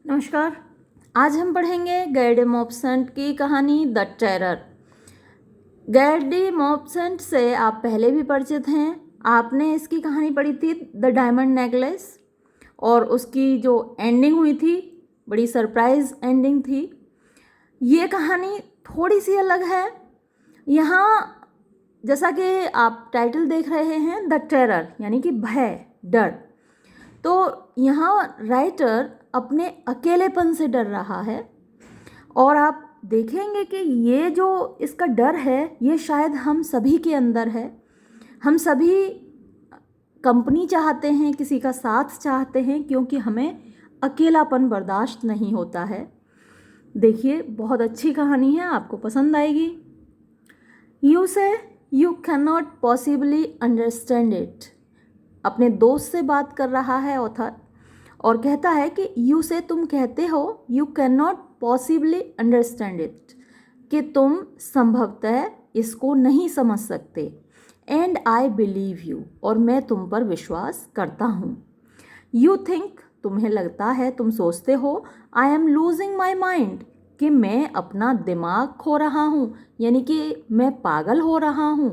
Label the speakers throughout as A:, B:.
A: नमस्कार। आज हम पढ़ेंगे गैडी मॉपसेंट की कहानी द टेरर। गैडी मॉपसेंट से आप पहले भी परिचित हैं। आपने इसकी कहानी पढ़ी थी द डायमंड नेकलेस, और उसकी जो एंडिंग हुई थी बड़ी सरप्राइज एंडिंग थी। ये कहानी थोड़ी सी अलग है। यहाँ जैसा कि आप टाइटल देख रहे हैं द टेरर, यानी कि भय, डर। तो यहाँ राइटर अपने अकेलेपन से डर रहा है, और आप देखेंगे कि ये जो इसका डर है ये शायद हम सभी के अंदर है। हम सभी कंपनी चाहते हैं, किसी का साथ चाहते हैं, क्योंकि हमें अकेलापन बर्दाश्त नहीं होता है। देखिए, बहुत अच्छी कहानी है, आपको पसंद आएगी। यू से you can not possibly understand it. अपने दोस्त से बात कर रहा है ऑथर, और कहता है कि यू से तुम कहते हो you can not possibly understand it, कि तुम संभवतः इसको नहीं समझ सकते। एंड आई बिलीव यू, और मैं तुम पर विश्वास करता हूँ। यू थिंक, तुम्हें लगता है, तुम सोचते हो, I am losing my mind, कि मैं अपना दिमाग खो रहा हूँ, यानी कि मैं पागल हो रहा हूँ।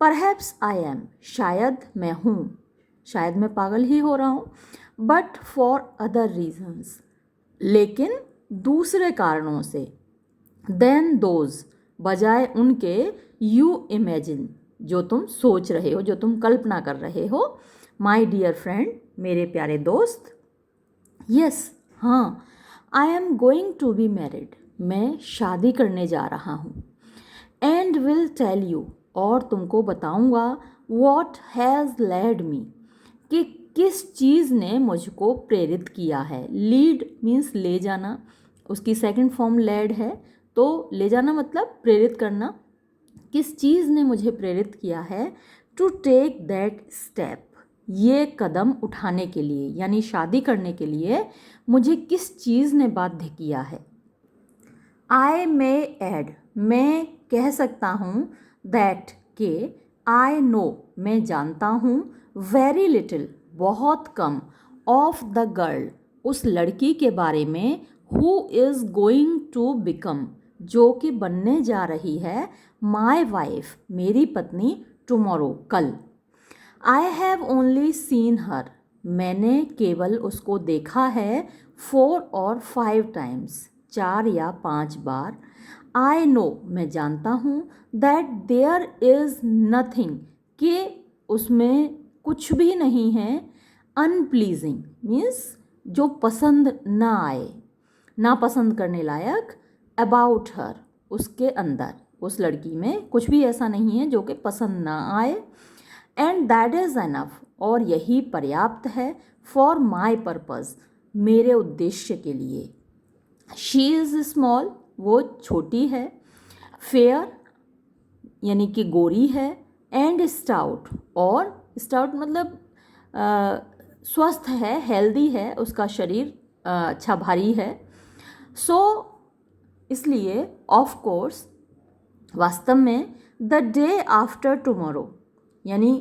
A: परहैप्स आई एम, शायद मैं हूँ, शायद मैं पागल ही हो रहा हूँ। बट फॉर अदर रीजन्स, लेकिन दूसरे कारणों से। देन दोज, बजाय उनके, यू इमेजिन, जो तुम सोच रहे हो, जो तुम कल्पना कर रहे हो। माई डियर फ्रेंड, मेरे प्यारे दोस्त। यस, हाँ, I am going to be married, मैं शादी करने जा रहा हूँ। एंड विल टेल यू, और तुमको बताऊंगा, वॉट हैज़ लेड मी, कि किस चीज़ ने मुझको प्रेरित किया है। लीड मीन्स ले जाना, उसकी सेकंड फॉर्म लेड है, तो ले जाना मतलब प्रेरित करना। किस चीज़ ने मुझे प्रेरित किया है टू टेक दैट स्टेप, ये कदम उठाने के लिए, यानी शादी करने के लिए मुझे किस चीज़ ने बाध्य किया है। आई मे एड, मैं कह सकता हूँ, दैट, के, आई नो, मैं जानता हूँ, वेरी लिटिल, बहुत कम, ऑफ द गर्ल, उस लड़की के बारे में, who is going to become, जो कि बनने जा रही है, माई वाइफ, मेरी पत्नी, टुमारो, कल। आई हैव ओनली सीन हर, मैंने केवल उसको देखा है 4 और 5 टाइम्स, 4 या 5 बार। आई नो, मैं जानता हूँ, दैट देयर इज़ नथिंग, कि उसमें कुछ भी नहीं है, अनप्लीजिंग मीन्स जो पसंद ना आए, ना पसंद करने लायक, अबाउट हर, उसके अंदर, उस लड़की में कुछ भी ऐसा नहीं है जो कि पसंद ना आए। एंड दैट इज़ एनफ, और यही पर्याप्त है, फॉर माई पर्पज़, मेरे उद्देश्य के लिए। शी इज़ स्मॉल, वो छोटी है, फेयर यानी कि गोरी है, एंड स्टाउट, और स्टाउट मतलब स्वस्थ है, हेल्दी है, उसका शरीर अच्छा भारी है। सो इसलिए ऑफ कोर्स, वास्तव में, द डे आफ्टर टुमारो, यानी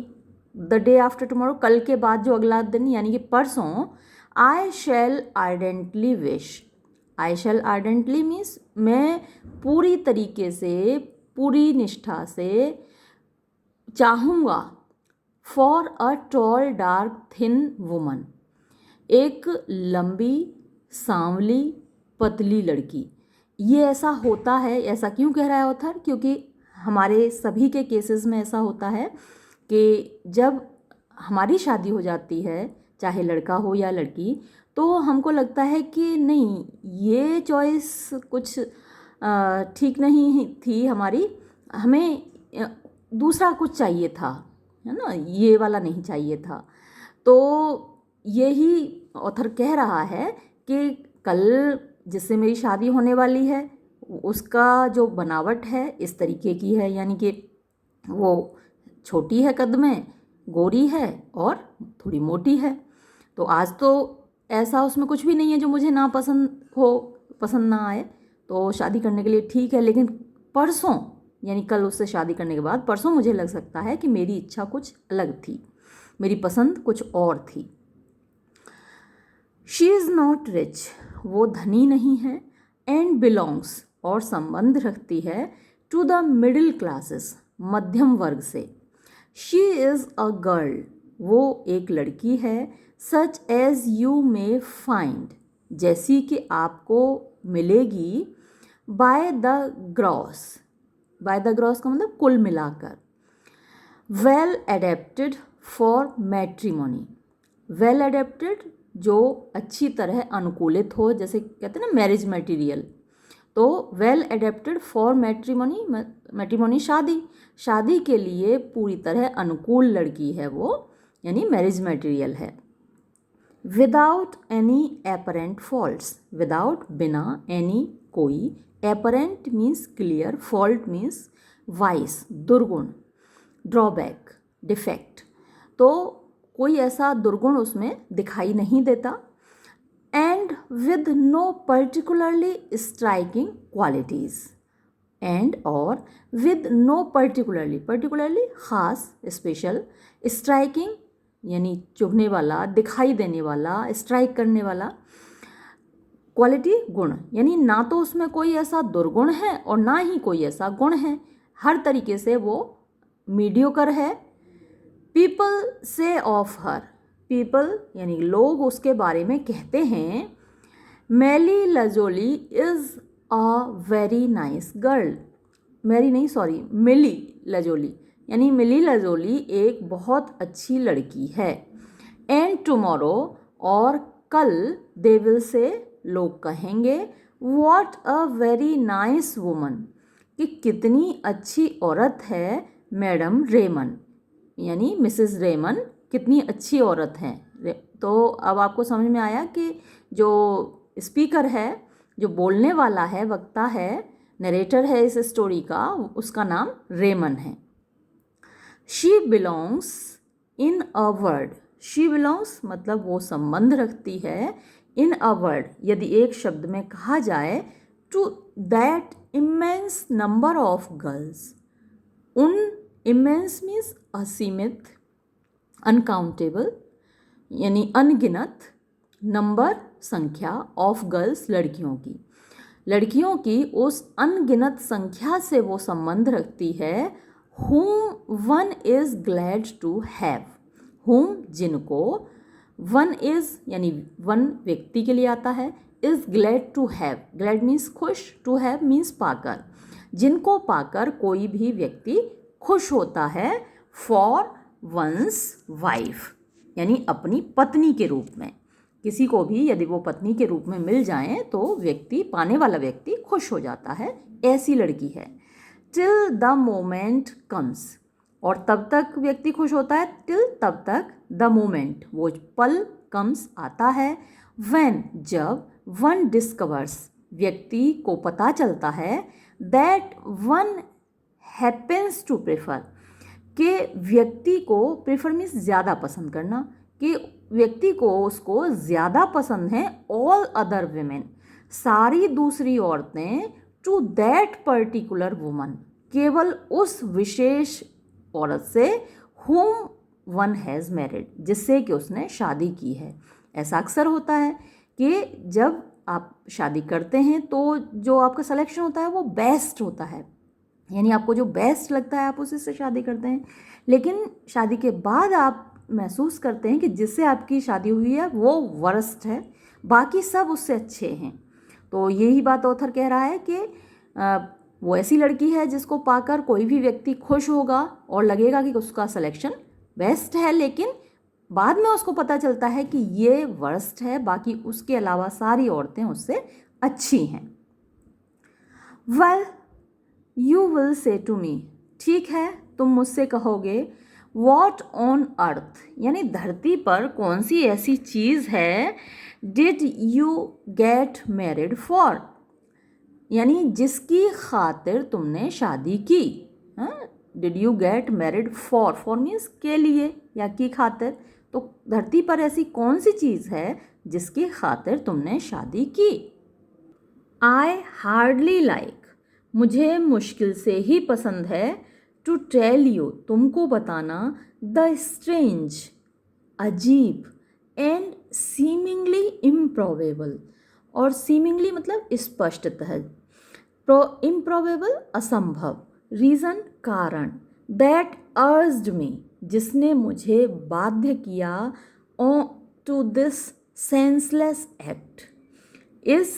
A: द डे आफ्टर टुमारो, कल के बाद जो अगला दिन, यानी कि परसों, आई शैल आर्डेंटली विश, आई शैल आर्डेंटली मीन्स मैं पूरी तरीके से, पूरी निष्ठा से चाहूँगा, for a tall dark thin woman, एक लंबी सांवली पतली लड़की। ये ऐसा होता है, ऐसा क्यों कह रहा है ऑथर, क्योंकि हमारे सभी के केसेस में ऐसा होता है कि जब हमारी शादी हो जाती है, चाहे लड़का हो या लड़की, तो हमको लगता है कि नहीं, ये चॉइस कुछ ठीक नहीं थी हमारी, हमें दूसरा कुछ चाहिए था, है ना, ये वाला नहीं चाहिए था। तो यही ऑथर कह रहा है कि कल जिससे मेरी शादी होने वाली है, उसका जो बनावट है इस तरीके की है, यानी कि वो छोटी है कद में, गोरी है और थोड़ी मोटी है। तो आज तो ऐसा उसमें कुछ भी नहीं है जो मुझे ना पसंद हो, पसंद ना आए, तो शादी करने के लिए ठीक है। लेकिन परसों, यानी कल उससे शादी करने के बाद परसों मुझे लग सकता है कि मेरी इच्छा कुछ अलग थी, मेरी पसंद कुछ और थी। शी इज़ नॉट रिच, वो धनी नहीं है, एंड बिलोंग्स और संबंध रखती है, टू द मिडिल क्लासेस मध्यम वर्ग से। शी इज़ अ गर्ल, वो एक लड़की है, such as you may find, जैसी कि आपको मिलेगी, by the gross, by the gross का मतलब कुल मिलाकर, well adapted for matrimony, well adapted जो अच्छी तरह अनुकूलित हो, जैसे कहते हैं ना मैरिज मटेरियल, तो well adapted for matrimony, matrimony शादी, शादी के लिए पूरी तरह अनुकूल लड़की है वो, यानी मैरिज मटेरियल है। Without any apparent faults, without बिना, एनी कोई, apparent means clear, fault means vice दुर्गुण, ड्रॉबैक डिफेक्ट, तो कोई ऐसा दुर्गुण उसमें दिखाई नहीं देता। And with no particularly striking qualities, and और विद नो पर्टिकुलरली, पर्टिकुलरली खास स्पेशल, स्ट्राइकिंग यानी चुभने वाला, दिखाई देने वाला, स्ट्राइक करने वाला, क्वालिटी गुण, यानी ना तो उसमें कोई ऐसा दुर्गुण है और ना ही कोई ऐसा गुण है, हर तरीके से वो मीडियोकर है। पीपल से ऑफ हर, पीपल यानी लोग उसके बारे में कहते हैं, मेली लजोली is a very nice girl, मेरी नहीं सॉरी मिली लजोली, यानी मिली लजोली एक बहुत अच्छी लड़की है। एंड टुमारो और कल, दे विल से लोग कहेंगे, what a very nice woman, कि कितनी अच्छी औरत है मैडम रेमन, यानी मिसेस रेमन कितनी अच्छी औरत हैं। तो अब आपको समझ में आया कि जो स्पीकर है, जो बोलने वाला है, वक्ता है, नरेटर है इस स्टोरी का, उसका नाम रेमन है। She belongs in a word, she belongs मतलब वो संबंध रखती है, इन अ वर्ड यदि एक शब्द में कहा जाए, to that immense number of girls, उन, इमेंस मीन्स असीमित, अनकाउंटेबल यानी अनगिनत, नंबर संख्या, ऑफ गर्ल्स लड़कियों की, लड़कियों की उस अनगिनत संख्या से वो संबंध रखती है, whom one is glad to have, whom जिनको, one is यानी one व्यक्ति के लिए आता है, is glad to have, glad means खुश, to have means पाकर, जिनको पाकर कोई भी व्यक्ति खुश होता है, for one's wife यानी अपनी पत्नी के रूप में, किसी को भी यदि वो पत्नी के रूप में मिल जाएं तो व्यक्ति, पाने वाला व्यक्ति खुश हो जाता है, ऐसी लड़की है। टिल द मोमेंट कम्स, और तब तक व्यक्ति खुश होता है, टिल तब तक, द मोमेंट वो पल, कम्स आता है, व्हेन जब, वन डिस्कवर्स व्यक्ति को पता चलता है, that one happens to prefer कि व्यक्ति को, प्रेफर मीन्स ज़्यादा पसंद करना, कि व्यक्ति को उसको ज़्यादा पसंद है, ऑल अदर वीमेन सारी दूसरी औरतें, टू दैट पर्टिकुलर वुमन केवल उस विशेष औरत से, whom वन हैज़ मैरिड जिससे कि उसने शादी की है। ऐसा अक्सर होता है कि जब आप शादी करते हैं तो जो आपका सिलेक्शन होता है वो बेस्ट होता है, यानी आपको जो बेस्ट लगता है आप उसी से शादी करते हैं, लेकिन शादी के बाद आप महसूस करते हैं कि जिससे आपकी शादी हुई है वो वर्स्ट है, बाकी सब उससे अच्छे हैं। तो यही बात ऑथर कह रहा है कि वो ऐसी लड़की है जिसको पाकर कोई भी व्यक्ति खुश होगा और लगेगा कि उसका सिलेक्शन बेस्ट है, लेकिन बाद में उसको पता चलता है कि ये वर्स्ट है, बाकी उसके अलावा सारी औरतें उससे अच्छी हैं। Well you will say to me, ठीक है तुम मुझसे कहोगे, वॉट ऑन अर्थ यानी धरती पर कौन सी ऐसी चीज़ है, did you get married for यानी जिसकी खातिर तुमने शादी की, did you get married for, for means के लिए या की खातिर, तो धरती पर ऐसी कौन सी चीज़ है जिसकी खातिर तुमने शादी की। आई हार्डली लाइक, मुझे मुश्किल से ही पसंद है, टू टेल यू तुमको बताना, द स्ट्रेंज अजीब, एंड सीमिंगली इम्प्रॉबेबल और सीमिंगली मतलब स्पष्टतः। इम्प्रोबेबल असंभव, रीज़न कारण, दैट अर्ज्ड मी जिसने मुझे बाध्य किया, टू दिस सेंसलेस एक्ट। इस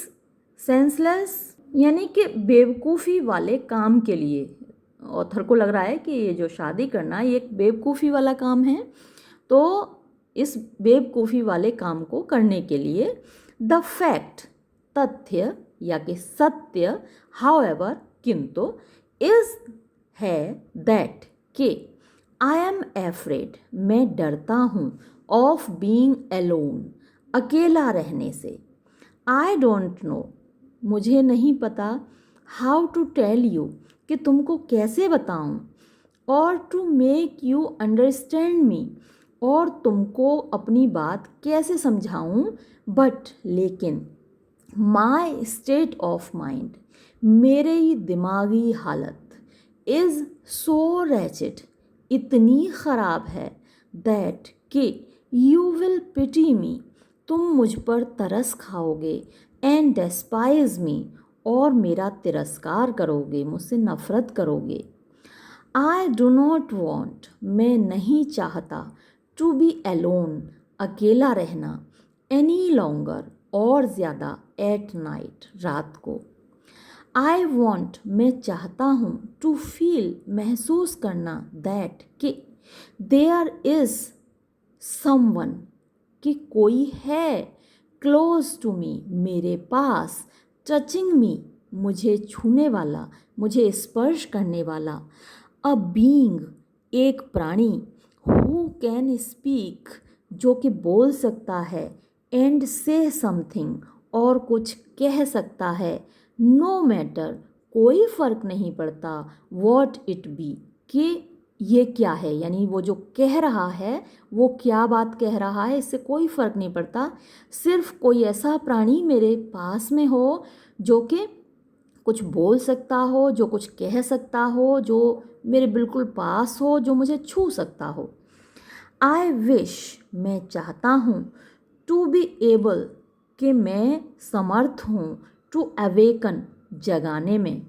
A: सेंसलेस यानी कि बेवकूफ़ी वाले काम के लिए, ऑथर को लग रहा है कि ये जो शादी करना ये एक बेवकूफ़ी वाला काम है, तो इस बेवकूफ़ी वाले काम को करने के लिए द फैक्ट तथ्य या कि सत्य, हाउएवर किंतु, इज है दैट कि आई एम एफ्रेड मैं डरता हूँ, ऑफ बीइंग एलोन अकेला रहने से। आई डोंट नो मुझे नहीं पता, हाउ टू टेल यू कि तुमको कैसे बताऊं, और to make you understand me और तुमको अपनी बात कैसे समझाऊं, बट लेकिन माई स्टेट ऑफ माइंड मेरी दिमागी हालत, इज़ सो रैचिड इतनी ख़राब है, दैट कि यू विल पिटी मी तुम मुझ पर तरस खाओगे, एंड डेस्पाइज मी और मेरा तिरस्कार करोगे, मुझसे नफ़रत करोगे। आई डो नॉट वॉन्ट मैं नहीं चाहता, टू बी एलोन अकेला रहना, एनी लॉन्गर और ज़्यादा, एट नाइट रात को। आई वॉन्ट मैं चाहता हूँ, टू फील महसूस करना, दैट कि देयर इज़ समवन कि कोई है, क्लोज टू मी मेरे पास, टचिंग मी मुझे छूने वाला, मुझे स्पर्श करने वाला, अ बीइंग एक प्राणी, हु कैन स्पीक जो कि बोल सकता है, एंड से समथिंग और कुछ कह सकता है, नो मैटर कोई फ़र्क नहीं पड़ता, वॉट इट बी कि ये क्या है, यानी वो जो कह रहा है वो क्या बात कह रहा है इससे कोई फ़र्क नहीं पड़ता, सिर्फ कोई ऐसा प्राणी मेरे पास में हो जो कि कुछ बोल सकता हो, जो कुछ कह सकता हो, जो मेरे बिल्कुल पास हो, जो मुझे छू सकता हो। आई विश मैं चाहता हूँ, टू बी एबल कि मैं समर्थ हूँ, टू अवेकन जगाने में,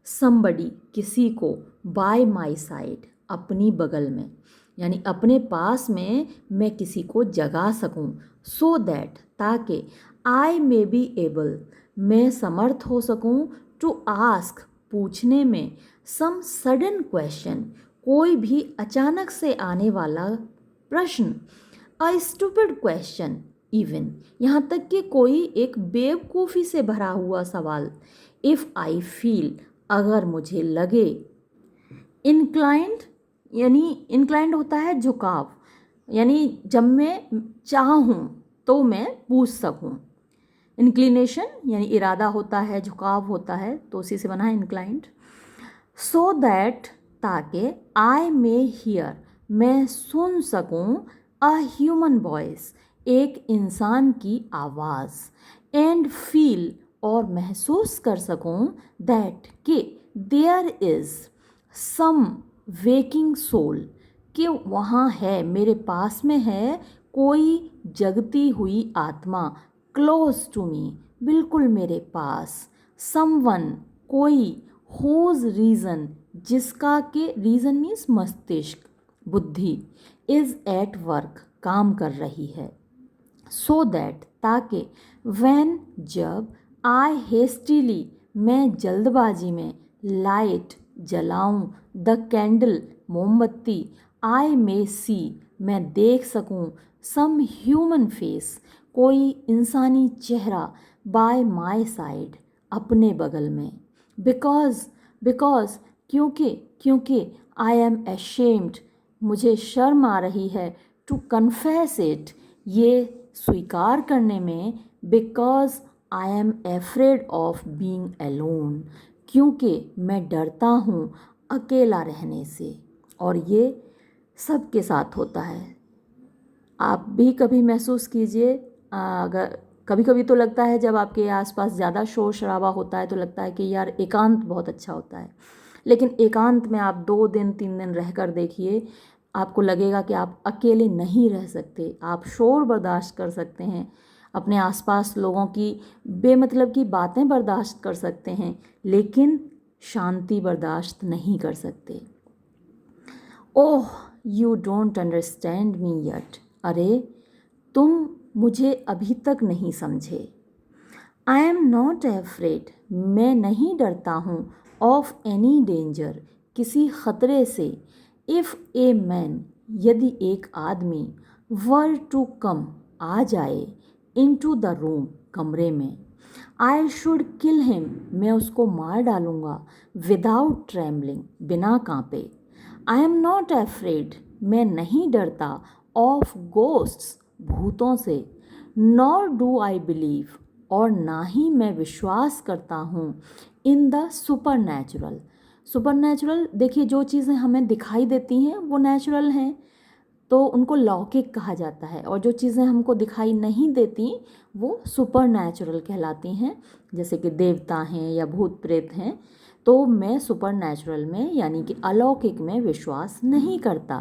A: समबडी किसी को, बाय माई साइड अपनी बगल में, यानी अपने पास में मैं किसी को जगा सकूं, सो दैट ताकि आई मे बी एबल मैं समर्थ हो सकूं, टू आस्क पूछने में, सम सडन क्वेश्चन कोई भी अचानक से आने वाला प्रश्न, अ स्टूपिड क्वेश्चन इवन यहाँ तक कि कोई एक बेवकूफ़ी से भरा हुआ सवाल, इफ़ आई फील अगर मुझे लगे, इंक्लाइंड यानी इंक्लाइंड होता है झुकाव, यानी जब मैं चाहूँ तो मैं पूछ सकूँ, इंक्लिनेशन यानी इरादा होता है, झुकाव होता है, तो उसी से बना है इंक्लाइंड। सो दैट ताकि आई मे हियर मैं सुन सकूँ, अ ह्यूमन वॉइस एक इंसान की आवाज़, एंड फील और महसूस कर सकूँ, दैट कि there is some waking soul कि वहाँ है, मेरे पास में है कोई जगती हुई आत्मा, क्लोज टू मी बिल्कुल मेरे पास, समवन कोई, होज रीज़न जिसका के रीज़न मीन्स मस्तिष्क बुद्धि, इज़ एट वर्क काम कर रही है, सो दैट ताकि, व्हेन जब, आई हेस्टिली मैं जल्दबाजी में, लाइट जलाऊं, द कैंडल मोमबत्ती, आई मे सी मैं देख सकूं, सम ह्यूमन फेस कोई इंसानी चेहरा, बाय माई साइड अपने बगल में, बिकॉज बिकॉज क्योंकि आई एम एशेम्ड मुझे शर्म आ रही है, टू कन्फेस इट ये स्वीकार करने में, because I am afraid of being alone क्योंकि मैं डरता हूँ अकेला रहने से। और ये सबके साथ होता है, आप भी कभी महसूस कीजिए। अगर कभी कभी तो लगता है जब आपके आसपास ज़्यादा शोर शराबा होता है तो लगता है कि यार एकांत बहुत अच्छा होता है, लेकिन एकांत में आप 2 दिन 3 दिन रह कर देखिए, आपको लगेगा कि आप अकेले नहीं रह सकते, आप शोर बर्दाश्त कर सकते हैं, अपने आसपास लोगों की बेमतलब की बातें बर्दाश्त कर सकते हैं, लेकिन शांति बर्दाश्त नहीं कर सकते। Oh you don't understand me yet, अरे तुम मुझे अभी तक नहीं समझे। आई एम नॉट एफ्रेड, मैं नहीं डरता हूँ, ऑफ एनी डेंजर, किसी ख़तरे से। इफ़ ए मैन, यदि एक आदमी, वर टू कम, आ जाए, इन टू द रूम, कमरे में, आई शुड किल हिम, मैं उसको मार डालूँगा, विदाउट ट्रैम्बलिंग, बिना कांपे। आई एम नॉट एफ्रेड, मैं नहीं डरता, ऑफ गोस्ट्स, भूतों से, नॉर डू आई बिलीव, और ना ही मैं विश्वास करता हूँ, in the super natural. Super natural देखिए, जो चीज़ें हमें दिखाई देती हैं वो नेचुरल हैं, तो उनको लौकिक कहा जाता है, और जो चीज़ें हमको दिखाई नहीं देती वो सुपर नेचुरल कहलाती हैं, जैसे कि देवता हैं या भूत प्रेत हैं। तो मैं सुपर नेचुरल में यानी कि अलौकिक में विश्वास नहीं करता।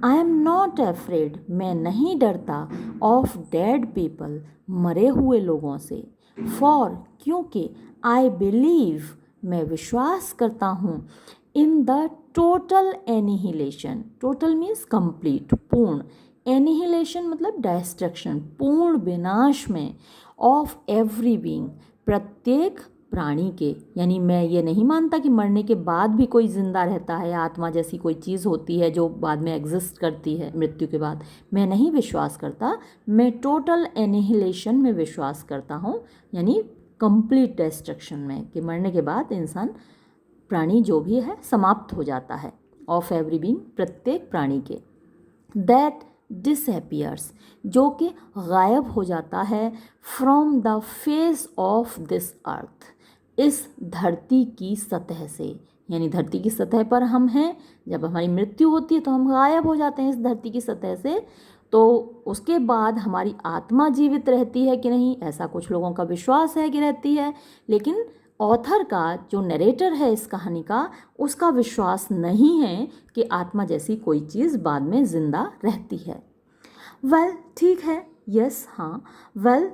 A: आई एम नॉट एफ्रेड, मैं नहीं डरता, ऑफ डेड पीपल, मरे हुए लोगों से। फॉर, क्योंकि, आई बिलीव, मैं विश्वास करता हूँ, in the total annihilation, total means complete, पूर्ण, एनिहिलेशन मतलब डिस्ट्रक्शन, पूर्ण विनाश में, ऑफ एवरी बीइंग, प्रत्येक प्राणी के। यानी मैं ये नहीं मानता कि मरने के बाद भी कोई जिंदा रहता है, आत्मा जैसी कोई चीज़ होती है जो बाद में एग्जिस्ट करती है मृत्यु के बाद, मैं नहीं विश्वास करता। मैं टोटल एनिहिलेशन में विश्वास करता हूँ, यानी कंप्लीट डिस्ट्रक्शन में, कि मरने के बाद इंसान, प्राणी जो भी है, समाप्त हो जाता है, ऑफ एवरी बीइंग, प्रत्येक प्राणी के। दैट डिसअपियर्स, जो कि गायब हो जाता है, from the face of this earth, इस धरती की सतह से। यानी धरती की सतह पर हम हैं, जब हमारी मृत्यु होती है तो हम गायब हो जाते हैं इस धरती की सतह से। तो उसके बाद हमारी आत्मा जीवित रहती है कि नहीं, ऐसा कुछ लोगों का विश्वास है कि रहती है, लेकिन ऑथर का, जो नरेटर है इस कहानी का, उसका विश्वास नहीं है कि आत्मा जैसी कोई चीज़ बाद में ज़िंदा रहती है। वेल, ठीक है, यस, हाँ, well,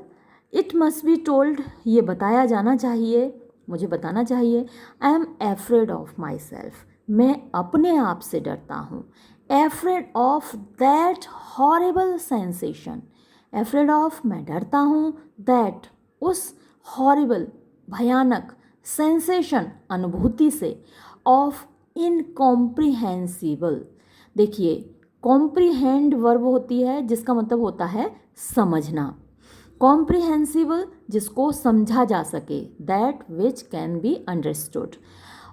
A: it must be told, ये बताया जाना चाहिए, मुझे बताना चाहिए। आई am afraid of my self, मैं अपने आप से डरता हूँ। Afraid of that horrible sensation, afraid of, मैं डरता हूँ, दैट, उस हॉरेबल, भयानक, सेंसेशन, अनुभूति से, ऑफ इनकॉम्प्रिहेंसिबल। देखिए, कॉम्प्रीहेंड वर्ब होती है जिसका मतलब होता है समझना, कॉम्प्रिहेंसिबल जिसको समझा जा सके, that which can be understood,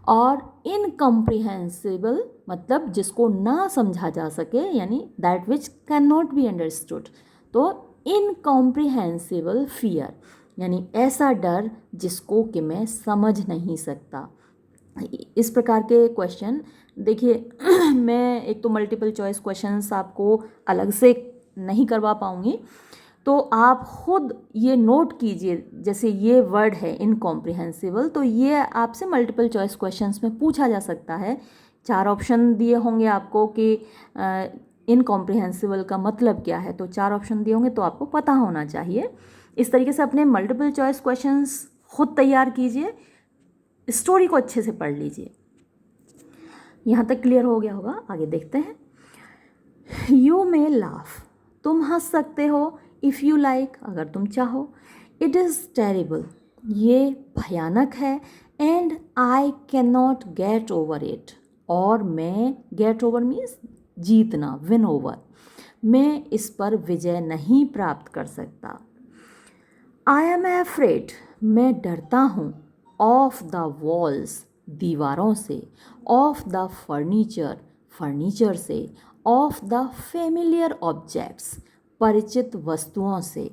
A: और इनकॉम्प्रिहेंसिबल मतलब जिसको ना समझा जा सके, यानी that which can not be understood. तो इनकॉम्प्रिहेंसिबल फियर, यानी ऐसा डर जिसको कि मैं समझ नहीं सकता। इस प्रकार के क्वेश्चन देखिए मैं एक तो मल्टीपल चॉइस क्वेश्चंस आपको अलग से नहीं करवा पाऊँगी, तो आप खुद ये नोट कीजिए। जैसे ये वर्ड है इनकॉम्प्रिहेंसिबल, तो ये आपसे मल्टीपल चॉइस क्वेश्चंस में पूछा जा सकता है। 4 ऑप्शन दिए होंगे आपको कि इनकॉम्प्रिहेंसिबल का मतलब क्या है, तो 4 ऑप्शन दिए होंगे तो आपको पता होना चाहिए। इस तरीके से अपने मल्टीपल चॉइस क्वेश्चंस खुद तैयार कीजिए, स्टोरी को अच्छे से पढ़ लीजिए। यहाँ तक क्लियर हो गया होगा, आगे देखते हैं। यू मे लाफ, तुम हंस सकते हो, इफ़ यू लाइक, अगर तुम चाहो। इट इज़ टेरिबल, ये भयानक है। And I can not get over it, और मैं, गेट ओवर मीन्स जीतना, विन ओवर, मैं इस पर विजय नहीं प्राप्त कर सकता। आई एम एफ्रेड, मैं डरता हूँ, ऑफ द वॉल्स, दीवारों से, ऑफ द फर्नीचर, फर्नीचर से, ऑफ द फेमिलियर ऑब्जेक्ट्स, परिचित वस्तुओं से,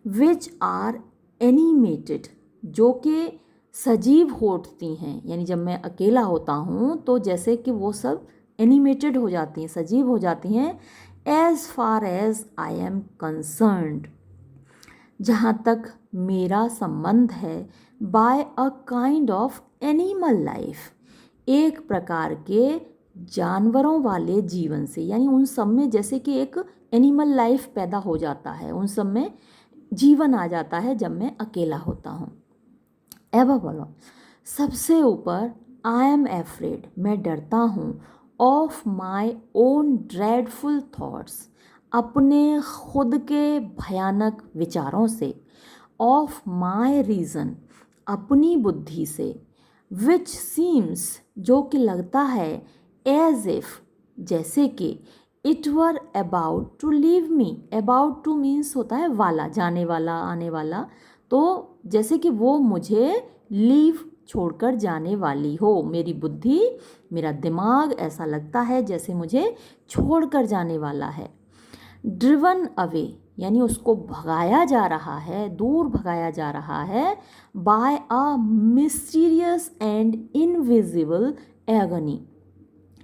A: विच आर एनिमेटेड, जो कि सजीव होती हैं। यानी जब मैं अकेला होता हूँ तो जैसे कि वो सब एनिमेटेड हो जाती हैं, सजीव हो जाती हैं। As far as I am concerned, जहाँ तक मेरा संबंध है, by a kind of animal life, एक प्रकार के जानवरों वाले जीवन से। यानी उन सब में जैसे कि एक एनिमल लाइफ पैदा हो जाता है, उन सब में जीवन आ जाता है जब मैं अकेला होता हूँ। अब बोलो, सबसे ऊपर आई एम एफ्रेड, मैं डरता हूँ, of my own dreadful thoughts, अपने खुद के भयानक विचारों से, ऑफ माई रीज़न, अपनी बुद्धि से, विच सीम्स, जो कि लगता है, एज इफ, जैसे कि, it were about to leave me, about to means होता है वाला, जाने वाला, आने वाला, तो जैसे कि वो मुझे लीव छोड़कर जाने वाली हो, मेरी बुद्धि, मेरा दिमाग ऐसा लगता है जैसे मुझे छोड़कर जाने वाला है। ड्रिवन अवे, यानी उसको भगाया जा रहा है, दूर भगाया जा रहा है, by a mysterious and invisible agony,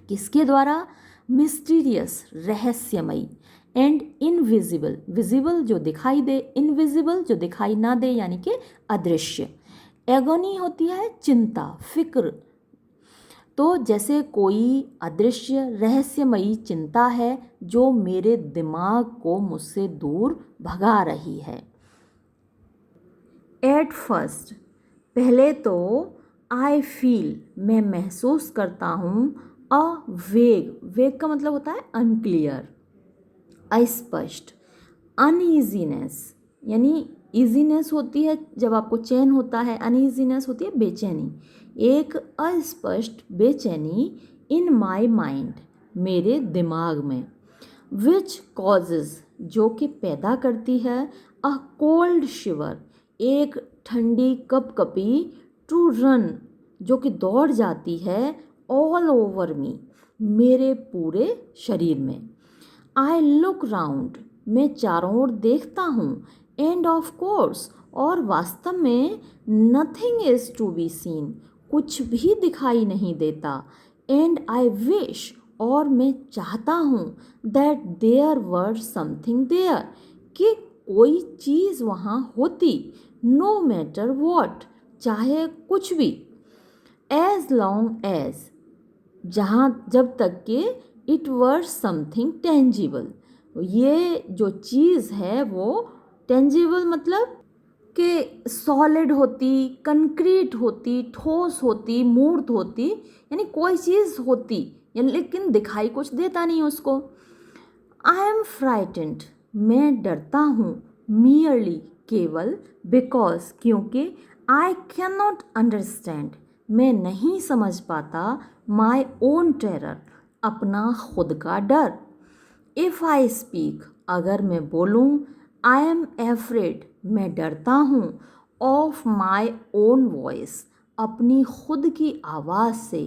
A: किसके द्वारा, मिस्टीरियस, रहस्यमयी, एंड इनविजिबल, विजिबल जो दिखाई दे, इनविजिबल जो दिखाई ना दे यानी कि अदृश्य। एगोनी होती है चिंता, फिक्र, तो जैसे कोई अदृश्य रहस्यमयी चिंता है जो मेरे दिमाग को मुझसे दूर भगा रही है। एट फर्स्ट, पहले तो, आई फील, मैं महसूस करता हूँ, अ वेग, वेग का मतलब होता है अनक्लियर, अस्पष्ट, अनईजीनेस, यानी ईजीनेस होती है जब आपको चैन होता है, अनईजीनेस होती है बेचैनी, एक अस्पष्ट बेचैनी, इन माई माइंड, मेरे दिमाग में, विच कॉजेज, जो कि पैदा करती है, अ कोल्ड शिवर, एक ठंडी कपकपी, टू रन, जो कि दौड़ जाती है, ऑल ओवर मी, मेरे पूरे शरीर में। आई लुक राउंड, मैं चारों ओर देखता हूँ, एंड ऑफ कोर्स, और वास्तव में, nothing is to be seen, कुछ भी दिखाई नहीं देता, एंड आई विश, और मैं चाहता हूँ, that there were something there, कि कोई चीज़ वहाँ होती, नो मैटर वॉट, चाहे कुछ भी, एज लॉन्ग एज, जहाँ जब तक कि इट वर समथिंग टेंजिबल, ये जो चीज़ है वो टेंजिबल मतलब कि सॉलिड होती, कंक्रीट होती, ठोस होती, मूर्त होती, यानी कोई चीज़ होती, यानी लेकिन दिखाई कुछ देता नहीं उसको। आई एम फ्राइटेंड, मैं डरता हूँ, मियरली, केवल, बिकॉज, क्योंकि, आई कैन नॉट अंडरस्टैंड, मैं नहीं समझ पाता, माई ओन टेरर, अपना खुद का डर। इफ़ आई स्पीक, अगर मैं बोलूँ, आई एम एफ्रेड, मैं डरता हूँ, ऑफ माई ओन वॉइस, अपनी खुद की आवाज़ से।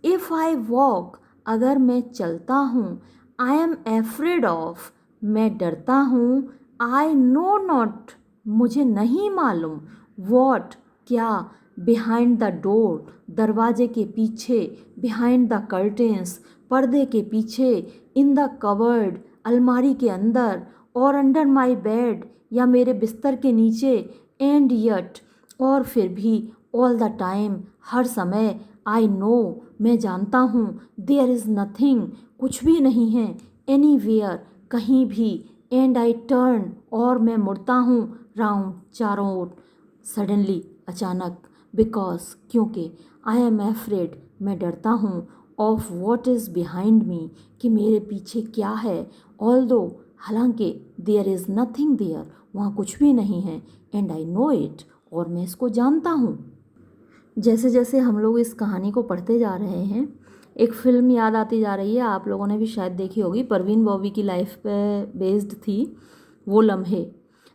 A: इफ़ आई वॉक, अगर मैं चलता हूँ, आई एम एफ्रेड ऑफ, मैं डरता हूँ, आई नो नॉट, मुझे नहीं मालूम, वॉट, क्या, बिहाइंड द डोर, दरवाजे के पीछे, बिहाइंड द कर्टेंस, पर्दे के पीछे, इन द कवर्ड, अलमारी के अंदर, और अंडर माई बेड, या मेरे बिस्तर के नीचे, एंड यट, और फिर भी, ऑल द टाइम, हर समय, आई नो, मैं जानता हूँ, देयर इज़ नथिंग, कुछ भी नहीं है, एनी वेयर, कहीं भी, एंड आई टर्न, और मैं मुड़ता हूँ, राउंड, चारों ओर, सडनली, अचानक, बिकॉज, क्योंकि, आई एम एफ्रेड, मैं डरता हूँ, of what is behind me, कि मेरे पीछे क्या है, ऑल्दो, हालांकि, देयर इज़ नथिंग देयर, वहाँ कुछ भी नहीं है, एंड आई नो इट, और मैं इसको जानता हूँ। जैसे जैसे हम लोग इस कहानी को पढ़ते जा रहे हैं, एक फ़िल्म याद आती जा रही है, आप लोगों ने भी शायद देखी होगी, परवीन बॉबी की लाइफ पे बेस्ड थी, वो लम्हे,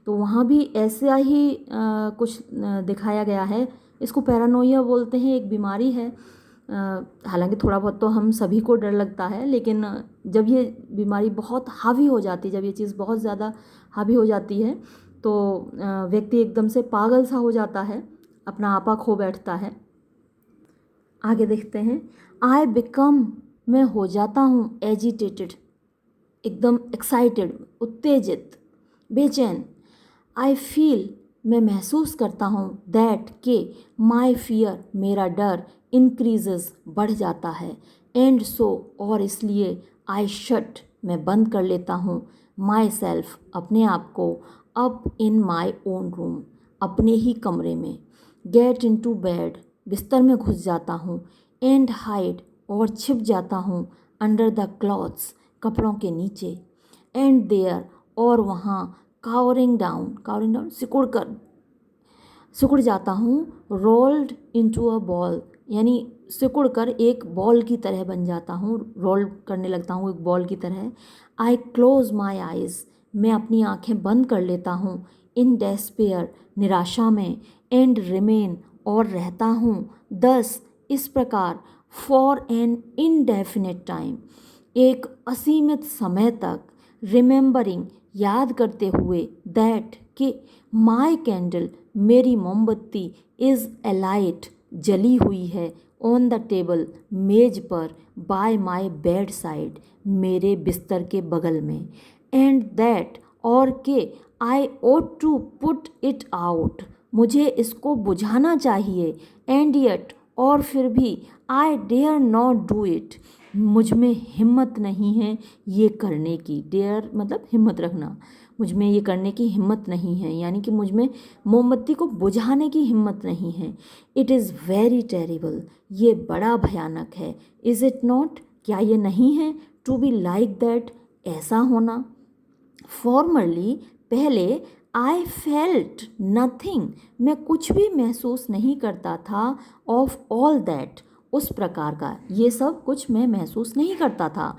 A: तो वहाँ भी ऐसा ही कुछ दिखाया गया है। इसको पैरानोइया बोलते हैं, एक बीमारी है, हालांकि थोड़ा बहुत तो हम सभी को डर लगता है, लेकिन जब ये बीमारी बहुत हावी हो जाती है, जब ये चीज़ बहुत ज़्यादा हावी हो जाती है, तो व्यक्ति एकदम से पागल सा हो जाता है, अपना आपा खो बैठता है। आगे देखते हैं, आई बिकम, मैं हो जाता हूँ, एजिटेटेड, एकदम एक्साइटेड, उत्तेजित, बेचैन। आई फील, मैं महसूस करता हूँ, दैट, के, माई फियर, मेरा डर, इंक्रीजेस, बढ़ जाता है, एंड सो, और इसलिए, आई शट, मैं बंद कर लेता हूँ, माई सेल्फ, अपने आप को, up in my own room, अपने ही कमरे में। गेट इन टू बेड, बिस्तर में घुस जाता हूँ। एंड हाइड, और छिप जाता हूँ। अंडर द क्लॉथ्स, कपड़ों के नीचे। एंड देयर, और वहाँ। कावरिंग डाउन सिकुड़ जाता हूँ। रोल्ड इनटू अ बॉल, यानी सिकुड़ कर एक बॉल की तरह बन जाता हूँ, रोल करने लगता हूँ एक बॉल की तरह। आई क्लोज माई आइज़, मैं अपनी आँखें बंद कर लेता हूँ। इन डेस्पेयर, निराशा में। एंड रिमेन, और रहता हूँ। दस, इस प्रकार। फॉर एन इनडेफिनिट टाइम, एक असीमित समय तक। रिमेंबरिंग, याद करते हुए। दैट, कि माई कैंडल, मेरी मोमबत्ती। इज़ एलाइट, जली हुई है। ऑन द टेबल, मेज पर। बाय माई बेड साइड, मेरे बिस्तर के बगल में। एंड दैट, और के। I ought to put it out, मुझे इसको बुझाना चाहिए। एंड येट, और फिर भी। I dare not do it, मुझ में हिम्मत नहीं है ये करने की। डेयर मतलब हिम्मत रखना, मुझ में ये करने की हिम्मत नहीं है, यानी कि मुझ में मोमबत्ती को बुझाने की हिम्मत नहीं है। इट इज़ वेरी टेरिबल, ये बड़ा भयानक है। इज़ इट नॉट, क्या ये नहीं है। टू बी लाइक दैट, ऐसा होना। फॉर्मरली, पहले। आई फेल्ट नथिंग, मैं कुछ भी महसूस नहीं करता था। ऑफ ऑल दैट, उस प्रकार का, ये सब कुछ मैं महसूस नहीं करता था।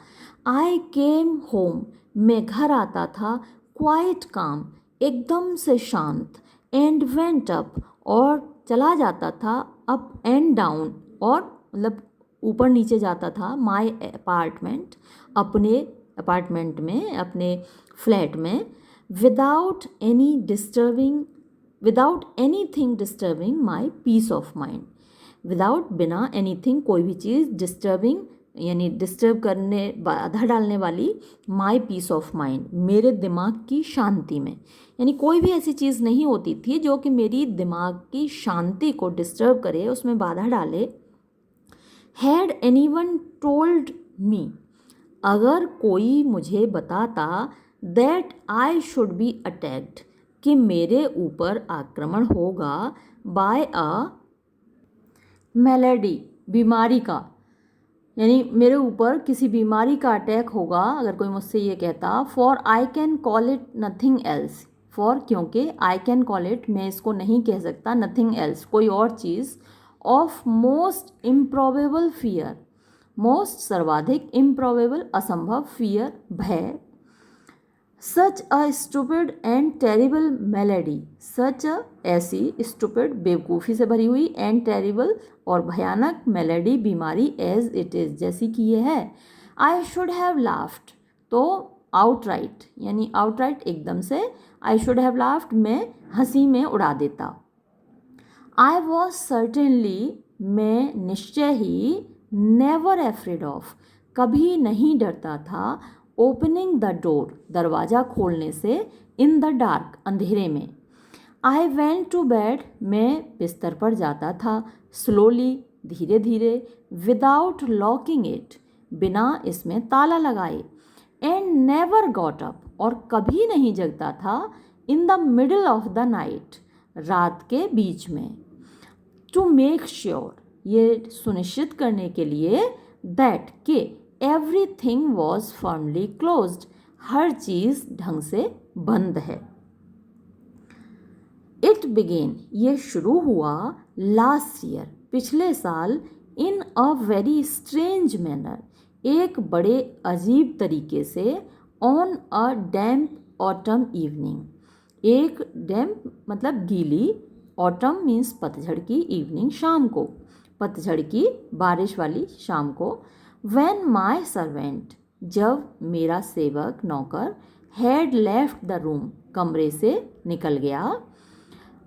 A: आई केम होम, मैं घर आता था। क्वाइट काम, एकदम से शांत। एंड वेंट अप, और चला जाता था। अप एंड डाउन, और मतलब ऊपर नीचे जाता था। माई अपार्टमेंट, अपने अपार्टमेंट में, अपने फ्लैट में। Without anything disturbing my peace of mind, without, बिना, एनीथिंग, कोई भी चीज़। डिस्टर्बिंग, यानी डिस्टर्ब करने, बाधा डालने वाली। माई पीस ऑफ माइंड, मेरे दिमाग की शांति में। यानी कोई भी ऐसी चीज़ नहीं होती थी जो कि मेरी दिमाग की शांति को डिस्टर्ब करे, उसमें बाधा डाले। हैड एनीवन टोल्ड मी, अगर कोई मुझे बताता। That I should be attacked, कि मेरे ऊपर आक्रमण होगा। बाय अ मेलेडी, बीमारी का, यानी मेरे ऊपर किसी बीमारी का अटैक होगा, अगर कोई मुझसे ये कहता। For I can call it nothing else, for, क्योंकि। आई कैन कॉल इट, मैं इसको नहीं कह सकता। नथिंग एल्स, कोई और चीज़। Of most improbable fear, most, सर्वाधिक। इम्प्रॉबेबल, असंभव। फियर, भय। Such a stupid and terrible malady, such a, ऐसी। स्टूपिड, बेवकूफ़ी से भरी हुई। एंड टेरिबल, और भयानक। मेलेडी, बीमारी। एज इट इज़, जैसी कि ये है। आई शुड हैव लाफ्ड, तो आउटराइट, यानी आउटराइट, एकदम से। आई शुड हैव लाफ्ड, मैं हंसी में उड़ा देता। आई वॉज सर्टेनली, मैं निश्चय ही। नेवर एफ्रेड ऑफ, कभी नहीं डरता था। ओपनिंग द डोर, दरवाज़ा खोलने से। इन द डार्क, अंधेरे में। आई वेंट टू बेड, मैं बिस्तर पर जाता था। स्लोली, धीरे धीरे। विदाउट लॉकिंग इट, बिना इसमें ताला लगाए। एंड नेवर गॉट अप, और कभी नहीं जगता था। In the middle of the night, रात के बीच में। टू मेक श्योर, ये सुनिश्चित करने के लिए। दैट, के। एवरीथिंग वॉज फर्मली क्लोज्ड, हर चीज़ ढंग से बंद है। इट बिगेन, ये शुरू हुआ। लास्ट ईयर, पिछले साल। इन अ वेरी स्ट्रेंज मैनर, एक बड़े अजीब तरीके से। On a damp autumn evening, एक डैम्प मतलब गीली। ऑटम मीन्स पतझड़ की। इवनिंग, शाम को। पतझड़ की बारिश वाली शाम को। व्हेन माय सर्वेंट, जब मेरा सेवक, नौकर। हैड लेफ्ट द रूम, कमरे से निकल गया।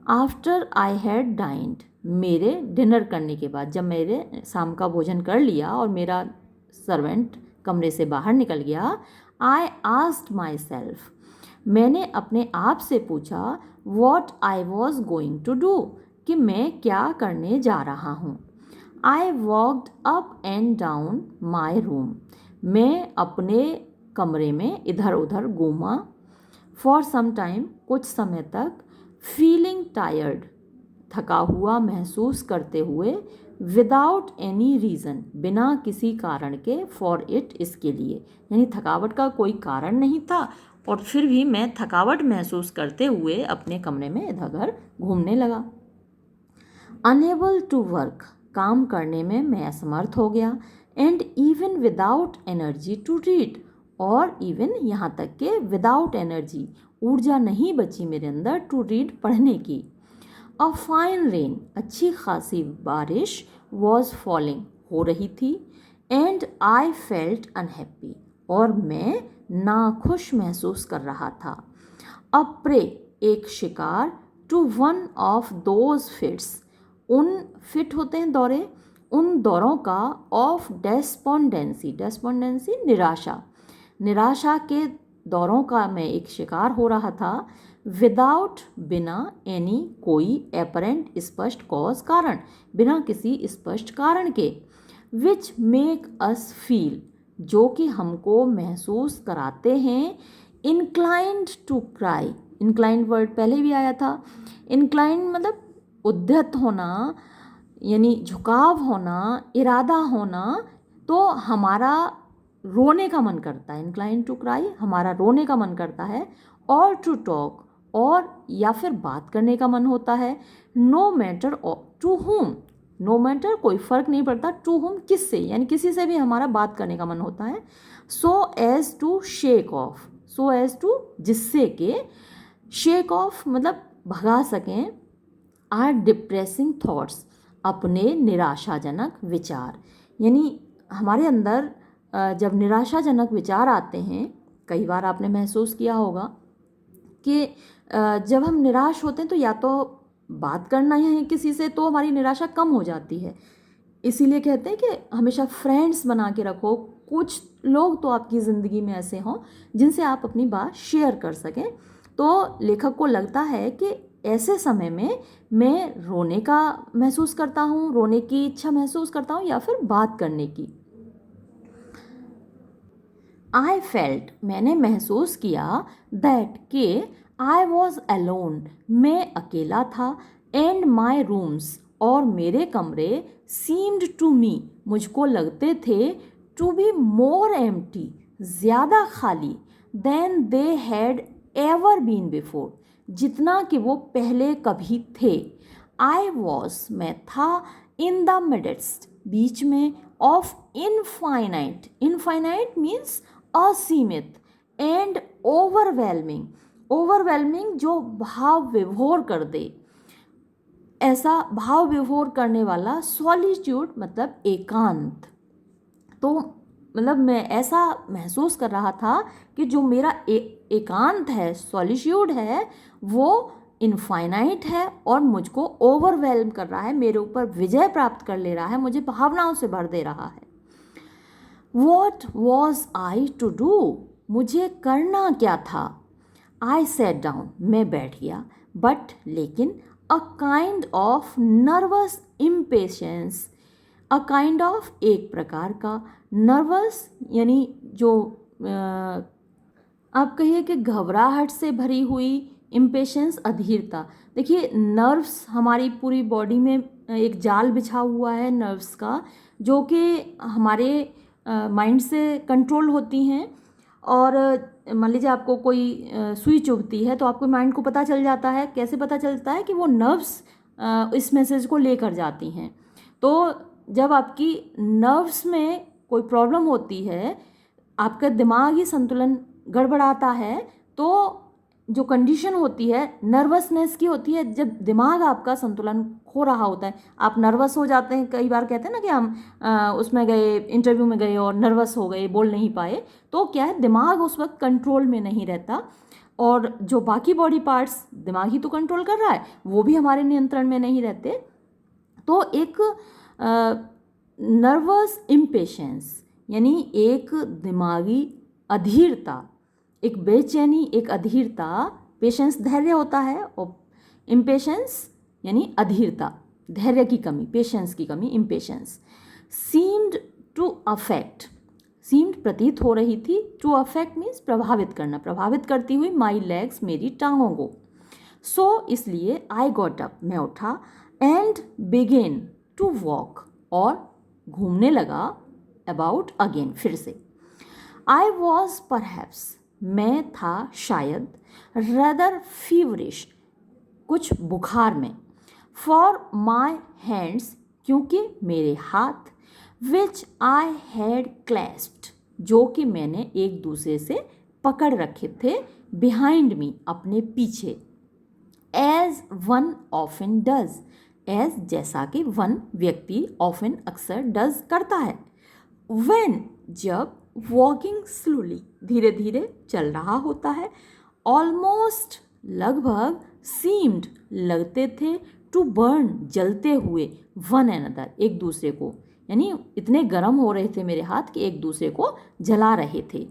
A: आफ्टर आई हैड डाइंड, मेरे डिनर करने के बाद, जब मेरे शाम का भोजन कर लिया और मेरा सर्वेंट कमरे से बाहर निकल गया। आई आस्क्ड माई सेल्फ, मैंने अपने आप से पूछा। What I was going to do, कि मैं क्या करने जा रहा हूँ। I walked up and down my room, मैं अपने कमरे में इधर उधर घूमा। फॉर सम टाइम, कुछ समय तक, फीलिंग टायर्ड, थका हुआ महसूस करते हुए, विदाउट एनी रीज़न, बिना किसी कारण के, फॉर इट, इसके लिए, यानी थकावट का कोई कारण नहीं था और फिर भी मैं थकावट महसूस करते हुए अपने कमरे में इधर उधर घूमने लगा। अनेबल टू वर्क, काम करने में मैं असमर्थ हो गया। And even without energy to read, और इवन यहाँ तक के विदाउट एनर्जी, ऊर्जा नहीं बची मेरे अंदर टू रीड, पढ़ने की। अ फाइन रेन, अच्छी खासी बारिश, वॉज फॉलिंग, हो रही थी। एंड आई फेल्ट अनहैप्पी, और मैं नाखुश महसूस कर रहा था। अ प्रे, एक शिकार, to one of those fits, उन फिट होते हैं दौरे, उन दौरों का, ऑफ डेस्पोंडेंसी, डेस्पोंडेंसी निराशा, निराशा के दौरों का मैं एक शिकार हो रहा था। विदाउट, बिना, एनी, कोई, एपरेंट, स्पष्ट, कॉज, कारण, बिना किसी स्पष्ट कारण के। विच मेक अस फील, जो कि हमको महसूस कराते हैं, inclined to cry, inclined word पहले भी आया था। इंक्लाइंड मतलब उद्धत होना, यानी झुकाव होना, इरादा होना, तो हमारा रोने का मन करता है, इंक्लाइन टू क्राई, हमारा रोने का मन करता है। और टू टॉक, और या फिर बात करने का मन होता है। No matter to whom, no matter कोई फ़र्क नहीं पड़ता, टू हुम किससे, यानी किसी से भी हमारा बात करने का मन होता है। So as to shake off, so as to जिससे कि, शेक ऑफ मतलब भगा सकें, आर डिप्रेसिंग थॉट्स, अपने निराशाजनक विचार, यानी हमारे अंदर जब निराशाजनक विचार आते हैं, कई बार आपने महसूस किया होगा कि जब हम निराश होते हैं तो या तो बात करना है किसी से तो हमारी निराशा कम हो जाती है। इसीलिए कहते हैं कि हमेशा फ्रेंड्स बना के रखो, कुछ लोग तो आपकी ज़िंदगी में ऐसे हों जिनसे आप अपनी बात शेयर कर सकें। तो लेखक को लगता है कि ऐसे समय में मैं रोने का महसूस करता हूँ, रोने की इच्छा महसूस करता हूँ या फिर बात करने की। आई फेल्ट, मैंने महसूस किया, दैट के, आई वॉज अलोन, मैं अकेला था। एंड माई रूम्स, और मेरे कमरे, सीम्ड टू मी, मुझको लगते थे, टू बी मोर एम्प्टी, ज़्यादा खाली, than they had ever been before, जितना कि वो पहले कभी थे। आई वॉज, मैं था, इन द मिडस्ट, बीच में, ऑफ इनफाइनाइट, इनफाइनाइट मीन्स असीमित, एंड ओवरवेलमिंग, ओवरवेलमिंग जो भाव विभोर कर दे, ऐसा भाव विभोर करने वाला। सॉलिट्यूड मतलब एकांत, तो मतलब मैं ऐसा महसूस कर रहा था कि जो मेरा एकांत है, सॉलिट्यूड है, वो इनफाइनाइट है और मुझको ओवरवेलम कर रहा है, मेरे ऊपर विजय प्राप्त कर ले रहा है, मुझे भावनाओं से भर दे रहा है। What was I to do, मुझे करना क्या था। आई सेट डाउन, मैं बैठ गया। बट लेकिन, अ kind of nervous impatience, a kind of एक प्रकार का, नर्वस यानी जो आप कहिए कि घबराहट से भरी हुई, इम्पेशेंस अधीरता। देखिए नर्व्स हमारी पूरी बॉडी में एक जाल बिछा हुआ है नर्व्स का, जो कि हमारे माइंड से कंट्रोल होती हैं। और मान लीजिए आपको कोई सुई चुभती है तो आपको माइंड को पता चल जाता है, कैसे पता चलता है कि वो नर्व्स इस मैसेज को लेकर जाती हैं। तो जब आपकी नर्व्स में कोई प्रॉब्लम होती है, आपका दिमागी संतुलन गड़बड़ाता है, तो जो कंडीशन होती है नर्वसनेस की होती है, जब दिमाग आपका संतुलन खो रहा होता है, आप नर्वस हो जाते हैं। कई बार कहते हैं ना कि हम उसमें गए, इंटरव्यू में गए और नर्वस हो गए, बोल नहीं पाए, तो क्या है, दिमाग उस वक्त कंट्रोल में नहीं रहता और जो बाकी बॉडी पार्ट्स, दिमाग ही तो कंट्रोल कर रहा है, वो भी हमारे नियंत्रण में नहीं रहते। तो एक नर्वस इम्पेशेंस यानी एक दिमागी अधीरता, एक बेचैनी, एक अधीरता। पेशेंस धैर्य होता है और इम्पेशेंस यानी अधीरता, धैर्य की कमी, पेशेंस की कमी, impatience. Seemed to affect, seemed प्रतीत हो रही थी, टू अफेक्ट मीन्स प्रभावित करना, प्रभावित करती हुई, माई लेग्स मेरी टांगों को। सो इसलिए आई गॉट अप, मैं उठा, एंड बिगेन टू वॉक, और घूमने लगा, अबाउट अगेन, फिर से। आई वॉज परहैप्स, मैं था शायद, रदर फीवरिश, कुछ बुखार में, फॉर माई हैंड्स, क्योंकि मेरे हाथ, विच आई हैड क्लैस्प्ड, जो कि मैंने एक दूसरे से पकड़ रखे थे, बिहाइंड मी, अपने पीछे, as one often does, as जैसा कि वन व्यक्ति ऑफन अक्सर डज करता है, व्हेन जब, वॉकिंग स्लोली धीरे धीरे चल रहा होता है, ऑलमोस्ट लगभग, सीम्ड लगते थे, टू बर्न जलते हुए, वन अनदर एक दूसरे को, यानी इतने गर्म हो रहे थे मेरे हाथ कि एक दूसरे को जला रहे थे।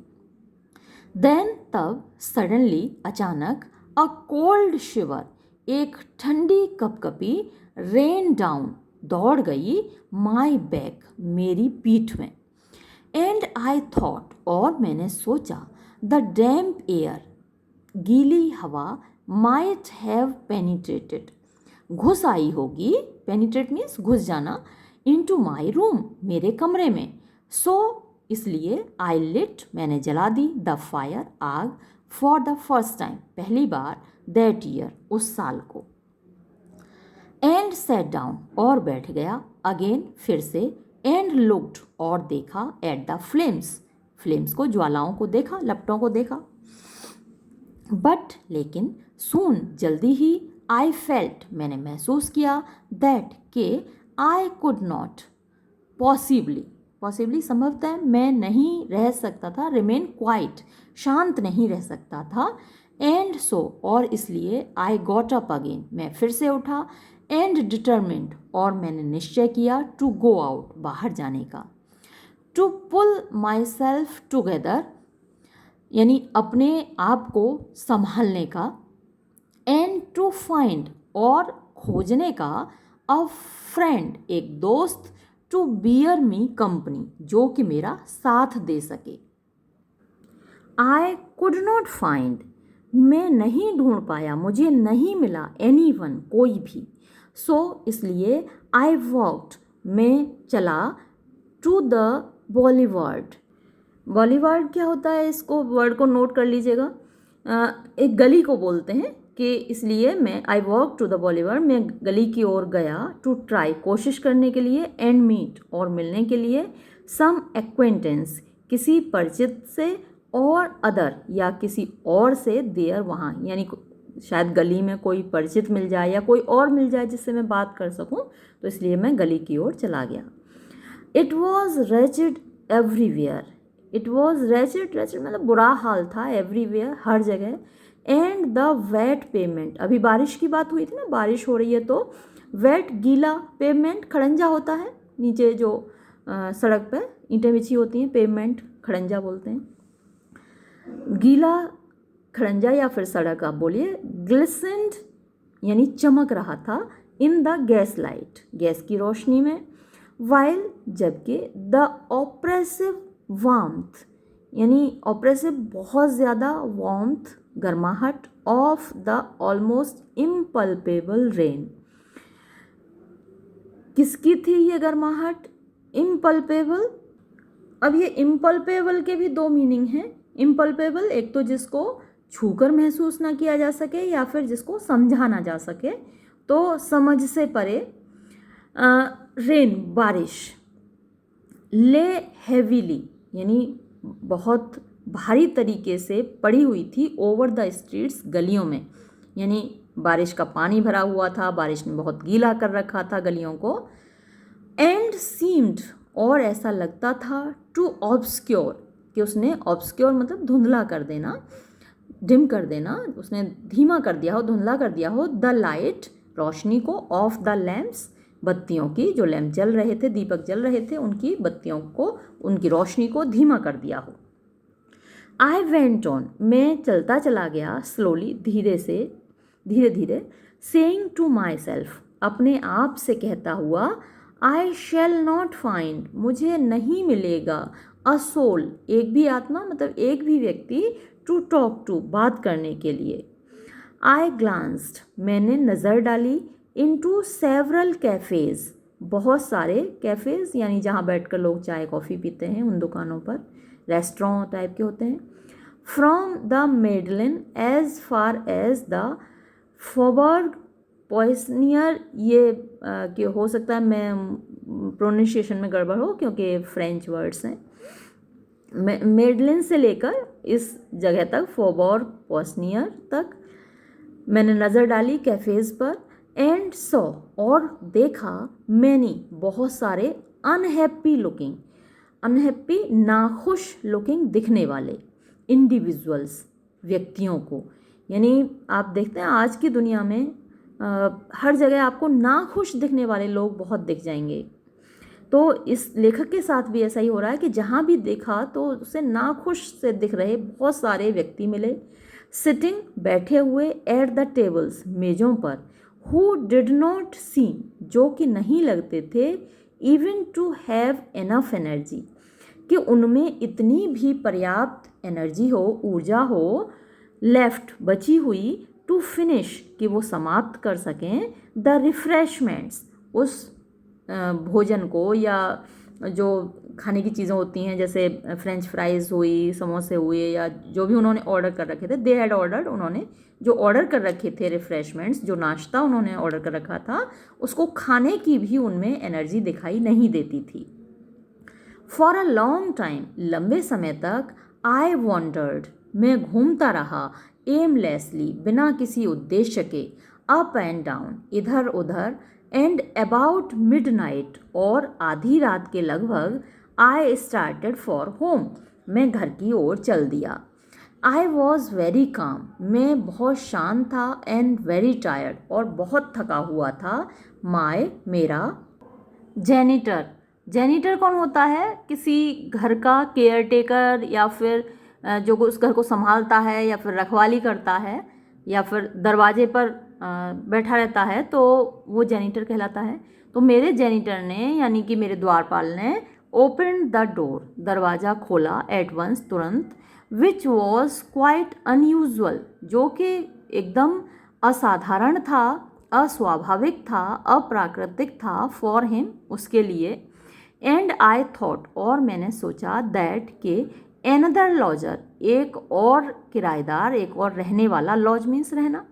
A: देन तब, सडनली अचानक, अ कोल्ड शिवर, एक ठंडी कपकपी, रेन डाउन, दौड़ गई, माई बैक, मेरी पीठ में, एंड आई थॉट, और मैंने सोचा, द डैम्प एयर, गीली हवा, माइट हैव पेनिट्रेटेड, घुस आई होगी, पेनिट्रेट मीन्स घुस जाना, इनटू माई रूम, मेरे कमरे में, सो इसलिए, आई लिट, मैंने जला दी, द फायर, आग, फॉर द फर्स्ट टाइम, पहली बार, दैट ईयर, उस साल को, एंड सेट डाउन, और बैठ गया, अगेन, फिर से, एंड लुक्ड, और देखा, एट द फ्लेम्स, फ्लेम्स को, ज्वालाओं को देखा, लपटों को देखा, बट लेकिन, सून जल्दी ही, आई फेल्ट, मैंने महसूस किया, दैट के, I could not, possibly, possibly संभवतः मैं नहीं रह सकता था, रिमेन क्वाइट, शांत नहीं रह सकता था, एंड सो, और इसलिए, आई गॉट अप अगेन, मैं फिर से उठा, एंड डिटर्मिन्ड, और मैंने निश्चय किया, टू गो आउट, बाहर जाने का, to pull myself together, यानी अपने आप को संभालने का, एंड टू फाइंड, और खोजने का, अ फ्रेंड, एक दोस्त, टू बियर मी कंपनी, जो कि मेरा साथ दे सके। आई कुड नॉट फाइंड, मैं नहीं ढूंढ पाया, मुझे नहीं मिला, एनी वन, कोई भी, सो इसलिए, आई वॉक्ड, मैं चला, टू द बॉलीवर्ड, बॉलीवर्ड क्या होता है, इसको वर्ड को नोट कर लीजिएगा, एक गली को बोलते हैं, कि इसलिए मैं, आई वॉक टू द बॉलीवर्ड, मैं गली की ओर गया, टू ट्राई, कोशिश करने के लिए, एंड मीट, और मिलने के लिए, सम एक्वेंटेंस, किसी परिचित से, और अदर, या किसी और से, देयर, वहाँ, यानी शायद गली में कोई परिचित मिल जाए या कोई और मिल जाए जिससे मैं बात कर सकूं, तो इसलिए मैं गली की ओर चला गया। It was wretched everywhere, it was wretched, wretched मतलब बुरा हाल था, एवरीवेयर, हर जगह, एंड द वेट पेमेंट, अभी बारिश की बात हुई थी ना, बारिश हो रही है तो वेट, गीला, पेमेंट, खड़ंजा होता है, नीचे जो सड़क पर ईंटें बिछी होती हैं, पेमेंट, खड़ंजा बोलते हैं, गीला खड़ंजा या फिर सड़क आप बोलिए, ग्लिसेंड यानी चमक रहा था, in the gas light, gas की रोशनी में, वाइल जबकि, द ऑप्रेसिव वार्मथ यानी ऑप्रेसिव बहुत ज़्यादा, वार्मथ गर्माहट, ऑफ द ऑलमोस्ट इम्पल्पेबल रेन, किसकी थी ये गर्माहट, इम्पल्पेबल। अब ये इम्पल्पेबल के भी दो मीनिंग हैं, इम्पल्पेबल एक तो जिसको छूकर महसूस ना किया जा सके या फिर जिसको समझा ना जा सके, तो समझ से परे, रेन बारिश, ले हेवीली यानी बहुत भारी तरीके से पड़ी हुई थी, ओवर द स्ट्रीट्स गलियों में, यानी बारिश का पानी भरा हुआ था, बारिश ने बहुत गीला कर रखा था गलियों को, एंड सीम्ड और ऐसा लगता था, टू ऑब्सक्योर कि उसने, ऑब्सक्योर मतलब धुंधला कर देना, डिम कर देना, उसने धीमा कर दिया हो, धुंधला कर दिया हो, द लाइट रोशनी को, ऑफ द लैम्प्स बत्तियों की, जो लैम्प जल रहे थे, दीपक जल रहे थे, उनकी बत्तियों को, उनकी रोशनी को धीमा कर दिया हो। आई वेंट ऑन मैं चलता चला गया, स्लोली धीरे से, धीरे धीरे, सेइंग टू माई सेल्फ अपने आप से कहता हुआ, आई शेल नॉट फाइंड, मुझे नहीं मिलेगा, अ सोल, एक भी आत्मा मतलब एक भी व्यक्ति, टू टॉक टू, बात करने के लिए। आई ग्लांस्ड, मैंने नज़र डाली, इनटू सेवरल कैफ़ेज़, बहुत सारे कैफ़ेज़ यानी जहाँ बैठकर लोग चाय कॉफ़ी पीते हैं, उन दुकानों पर, रेस्टोरेंट टाइप के होते हैं। From the Madeleine as far as the Faubourg Poissonniere, ये कि हो सकता है मैं प्रोनाउंसिएशन में गड़बड़ हो क्योंकि फ्रेंच वर्ड्स हैं। मेडलिन से लेकर इस जगह तक, फॉबर्ग पॉइसनियर तक मैंने नज़र डाली कैफ़ेज़ पर। एंड सॉ, और देखा, मैनी, बहुत सारे, अनहैप्पी लुकिंग, अनहैप्पी नाखुश लुकिंग दिखने वाले, इंडिविजुअल्स, व्यक्तियों को। यानी आप देखते हैं आज की दुनिया में हर जगह आपको नाखुश दिखने वाले लोग बहुत दिख जाएंगे। तो इस लेखक के साथ भी ऐसा ही हो रहा है कि जहाँ भी देखा तो उसे नाखुश से दिख रहे बहुत सारे व्यक्ति मिले। सिटिंग, बैठे हुए, एट द टेबल्स, मेज़ों पर, हु डिड नॉट सीम, जो कि नहीं लगते थे, even to have enough energy, कि उनमें इतनी भी पर्याप्त एनर्जी हो, ऊर्जा हो, लेफ्ट, बची हुई, टू फिनिश, कि वो समाप्त कर सकें, द रिफ्रेशमेंट्स, उस भोजन को, या जो खाने की चीज़ें होती हैं जैसे फ्रेंच फ्राइज़ हुई, समोसे हुए, या जो भी उन्होंने ऑर्डर कर रखे थे, दे हैड ऑर्डर्ड, उन्होंने जो ऑर्डर कर रखे थे रिफ्रेशमेंट्स, जो नाश्ता उन्होंने ऑर्डर कर रखा था, उसको खाने की भी उनमें एनर्जी दिखाई नहीं देती थी। फॉर अ लॉन्ग टाइम, लंबे समय तक, आई वॉन्डर्ड, मैं घूमता रहा, एमलेसली, बिना किसी उद्देश्य के, अप एंड डाउन, इधर उधर, एंड अबाउट मिडनाइट, और आधी रात के लगभग, आई स्टार्टेड फॉर होम, मैं घर की ओर चल दिया। आई वॉज वेरी काम, मैं बहुत शांत था, एंड वेरी टायर्ड, और बहुत थका हुआ था, माय, मेरा। जेनिटर, जेनिटर कौन होता है? किसी घर का केयर टेकर, या फिर जो उस घर को संभालता है, या फिर रखवाली करता है, या फिर दरवाजे पर बैठा रहता है, तो वो जेनिटर कहलाता है। तो मेरे जेनिटर ने, यानी कि मेरे द्वारपाल ने, ओपन द डोर, दरवाज़ा खोला, एट वंस, तुरंत, विच वॉज क्वाइट अनयूजुअल, जो कि एकदम असाधारण था, अस्वाभाविक था, अप्राकृतिक था, फॉर हिम, उसके लिए। एंड आई थॉट, और मैंने सोचा, दैट के एनदर लॉजर, एक और किराएदार, एक और रहने वाला, लॉज मीन्स रहना,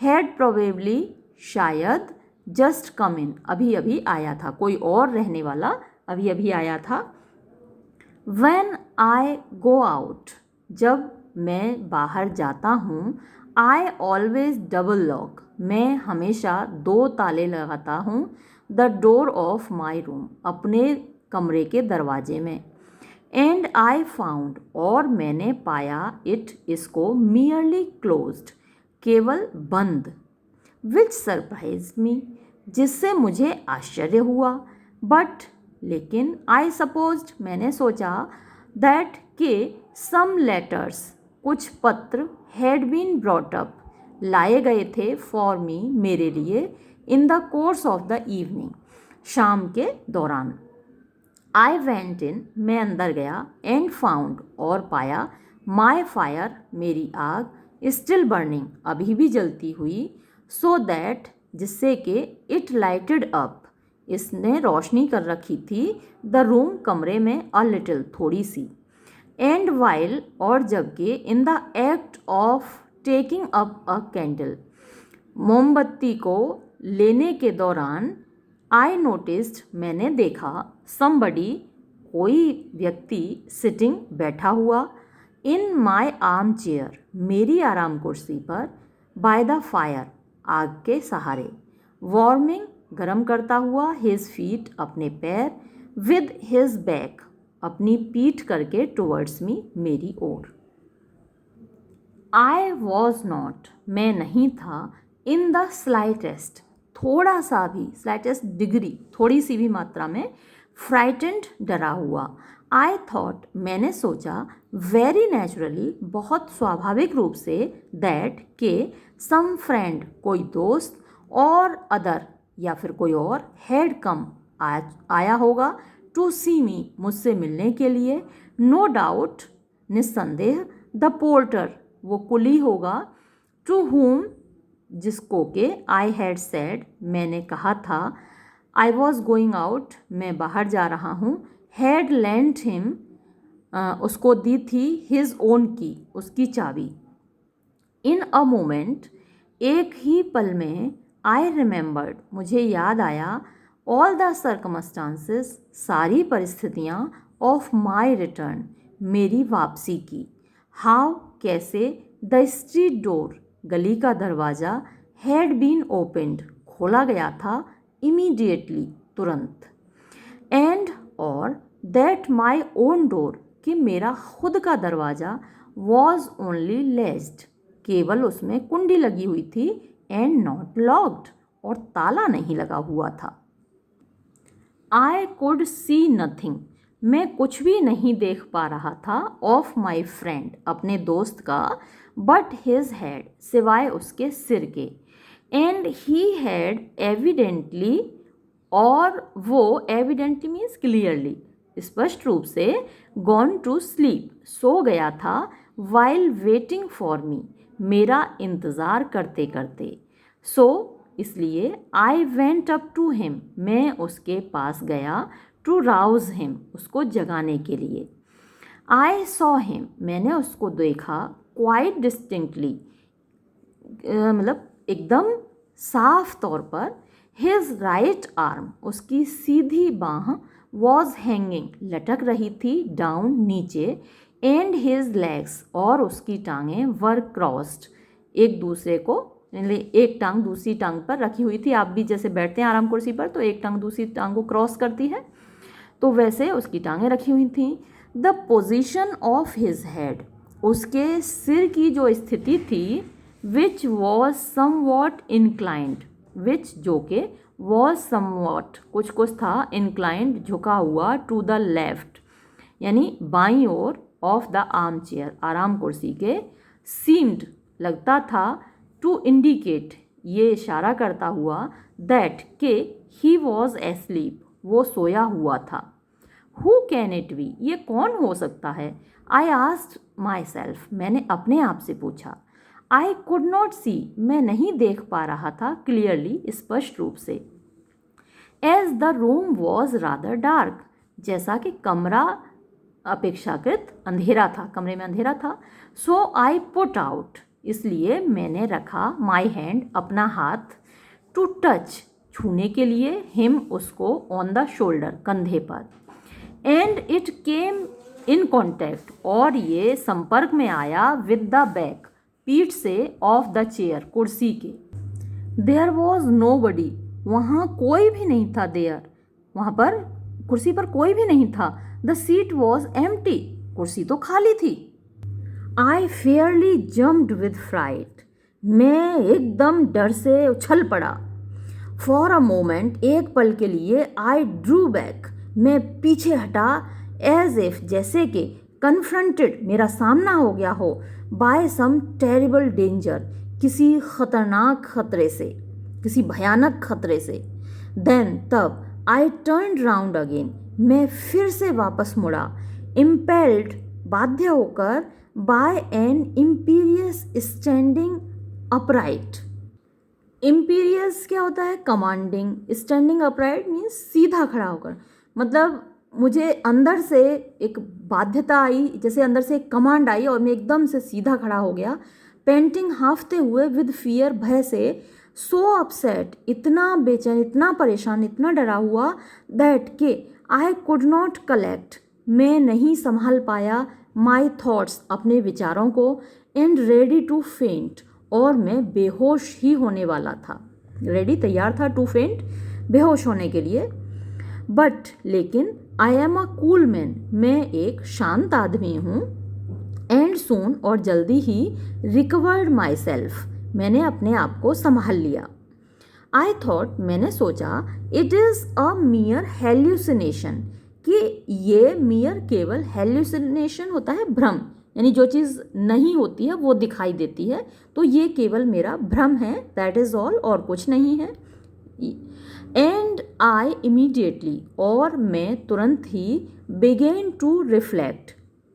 A: हैड प्रोबेबली, शायद, जस्ट कम इन, अभी अभी आया था, कोई और रहने वाला अभी अभी आया था। व्हेन आई गो आउट, जब मैं बाहर जाता हूँ, आई ऑलवेज डबल लॉक, मैं हमेशा 2 ताले लगाता हूँ, the door of my room, अपने कमरे के दरवाजे में। एंड आई फाउंड, और मैंने पाया, इट, इसको, मियरली क्लोज्ड, केवल बंद, विच सरप्राइज मी, जिससे मुझे आश्चर्य हुआ। बट, लेकिन, आई सपोज्ड, मैंने सोचा, दैट के सम लेटर्स, कुछ पत्र, हैड बीन ब्रॉट अप, लाए गए थे, फॉर मी, मेरे लिए, in the course of the evening, शाम के दौरान। आई वेंट इन, मैं अंदर गया, एंड फाउंड, और पाया, माई फायर, मेरी आग, स्टिल बर्निंग, अभी भी जलती हुई, सो दैट, जिससे कि, इट लाइटेड अप, इसने रोशनी कर रखी थी, द रूम, कमरे में, अ लिटिल, थोड़ी सी। एंड वाइल, और जबकि, in the act of taking up a candle, मोमबत्ती को लेने के दौरान, आई नोटिस्ड, मैंने देखा, समबडी, कोई व्यक्ति, सिटिंग, बैठा हुआ, इन माई आर्म चेयर, मेरी आराम कुर्सी पर, बाय द फायर, आग के सहारे, वार्मिंग, गर्म करता हुआ, हिज फीट, अपने पैर, विद हिज बैक, अपनी पीठ करके, टुवर्ड्स मी, मेरी ओर। आई वॉज नॉट, मैं नहीं था, इन द स्लाइटेस्ट, थोड़ा सा भी, स्लाइटेस्ट डिग्री, थोड़ी सी भी मात्रा में, फ्राइटेंड, डरा हुआ। आई थॉट, मैंने सोचा, वेरी नेचुरली, बहुत स्वाभाविक रूप से, दैट के सम फ्रेंड, कोई दोस्त, और अदर, या फिर कोई और, हैड कम, आया होगा, टू सी मी, मुझसे मिलने के लिए, नो डाउट, निस्संदेह, द पोर्टर, वो कुली होगा, टू हुम, जिसको के आई हैड सेड, मैंने कहा था, आई वॉज गोइंग आउट, मैं बाहर जा रहा हूँ, हैड लेंट हिम, उसको दी थी, हिज ओन की, उसकी चाबी। इन अ मोमेंट, एक ही पल में, आई रिमेंबर्ड, मुझे याद आया, ऑल द सर्कमस्टांसेस, सारी परिस्थितियाँ, ऑफ माई रिटर्न, मेरी वापसी की, हाउ, कैसे, द स्ट्रीट डोर, गली का दरवाज़ा, हैड बीन ओपनड, खोला गया था, इमीडिएटली, तुरंत, एंड, और, दैट माई ओन डोर, कि मेरा खुद का दरवाज़ा, वॉज ओनली लेस्ड, केवल उसमें कुंडी लगी हुई थी, एंड नॉट लॉक्ड, और ताला नहीं लगा हुआ था। आई कुड सी नथिंग, मैं कुछ भी नहीं देख पा रहा था, ऑफ माई फ्रेंड, अपने दोस्त का, बट हिज हेड, सिवाय उसके सिर के, एंड ही हैड एविडेंटली, और वो एविडेंटली मीन्स क्लियरली, स्पष्ट रूप से, गॉन टू स्लीप, सो गया था, वाइल वेटिंग फॉर मी, मेरा इंतज़ार करते करते, सो इसलिए, I went up to him, मैं उसके पास गया, टू राउज हिम, उसको जगाने के लिए, आई सॉ हिम, मैंने उसको देखा, क्वाइट डिस्टिंक्टली, मतलब एकदम साफ तौर पर, हिज राइट आर्म, उसकी सीधी बाँह, वॉज हैंगिंग, लटक रही थी, डाउन, नीचे, एंड हिज लेग्स, और उसकी टांगें, वर क्रॉस्ड, एक दूसरे को, एक टांग दूसरी टांग पर रखी हुई थी। आप भी जैसे बैठते हैं आराम कुर्सी पर तो एक टांग दूसरी टांग को क्रॉस करती है, तो वैसे उसकी टांगें रखी हुई थी। The position of his head, उसके सिर की जो स्थिति थी, विच वॉज समवॉट इंक्लाइंड, विच जो के, वॉज समवॉट कुछ था, इंक्लाइंड झुका हुआ, टू द लेफ्ट यानी बाईं ओर, ऑफ द आर्म चेयर, आराम कुर्सी के, सीम्ड लगता था, टू इंडिकेट, ये इशारा करता हुआ, दैट के, ही वॉज एस्लीप, वो सोया हुआ था। हु कैन इट बी, ये कौन हो सकता है? आई आस्क्ड माई सेल्फ, मैंने अपने आप से पूछा। आई कुड नॉट सी, मैं नहीं देख पा रहा था क्लियरली, स्पष्ट रूप से। As the room was rather dark, जैसा कि कमरा अपेक्षाकृत अंधेरा था, कमरे में अंधेरा था। सो आई पुट आउट, इसलिए मैंने रखा, माई हैंड, अपना हाथ, टू टच, छूने के लिए, हिम, उसको, ऑन द शोल्डर, कंधे पर, and it came in contact, और ये संपर्क में आया, विद द बैक, पीठ से, ऑफ द चेयर, कुर्सी के। देयर वॉज नो बडी, वहाँ कोई भी नहीं था, देयर, वहाँ पर कुर्सी पर कोई भी नहीं था। द सीट वॉज एम्प्टी, कुर्सी तो खाली थी। आई फेयरली जम्प्ड विद फ्राइट, मैं एकदम डर से उछल पड़ा। फॉर अ मोमेंट, एक पल के लिए, आई ड्रू बैक, मैं पीछे हटा, एज इफ, जैसे कि, कन्फ्रंटेड, मेरा सामना हो गया हो, बाय सम टेरिबल डेंजर, किसी खतरनाक खतरे से, किसी भयानक खतरे से। देन, तब, आई टर्न राउंड अगेन, मैं फिर से वापस मुड़ा, इम्पेल्ड, बाध्य होकर, by an imperious standing upright. Imperious क्या होता है? कमांडिंग। स्टैंडिंग अपराइट मीन्स सीधा खड़ा होकर, मतलब मुझे अंदर से एक बाध्यता आई, जैसे अंदर से एक कमांड आई और मैं एकदम से सीधा खड़ा हो गया। पेंटिंग, हाफते हुए, विद फियर, भय से, सो अपसेट, इतना बेचैन, इतना परेशान, इतना डरा हुआ, दैट के, आई कुड नॉट कलेक्ट, मैं नहीं संभाल पाया, माई थॉट्स, अपने विचारों को, एंड रेडी टू फेंट, और मैं बेहोश ही होने वाला था। रेडी, तैयार था, टू फेंट, बेहोश होने के लिए। बट, लेकिन, I am a cool man, मैं एक शांत आदमी हूँ, एंड सून, और जल्दी ही, रिकवर्ड माई सेल्फ, मैंने अपने आप को संभाल लिया। आई थॉट, मैंने सोचा, इट इज़ अ मियर हेल्यूसिनेशन, कि ये मियर, केवल, हेल्यूसिनेशन होता है भ्रम, यानी जो चीज़ नहीं होती है वो दिखाई देती है, तो ये केवल मेरा भ्रम है, दैट इज़ ऑल, और कुछ नहीं है। एंड आई इमीडिएटली, और मैं तुरंत ही began to reflect,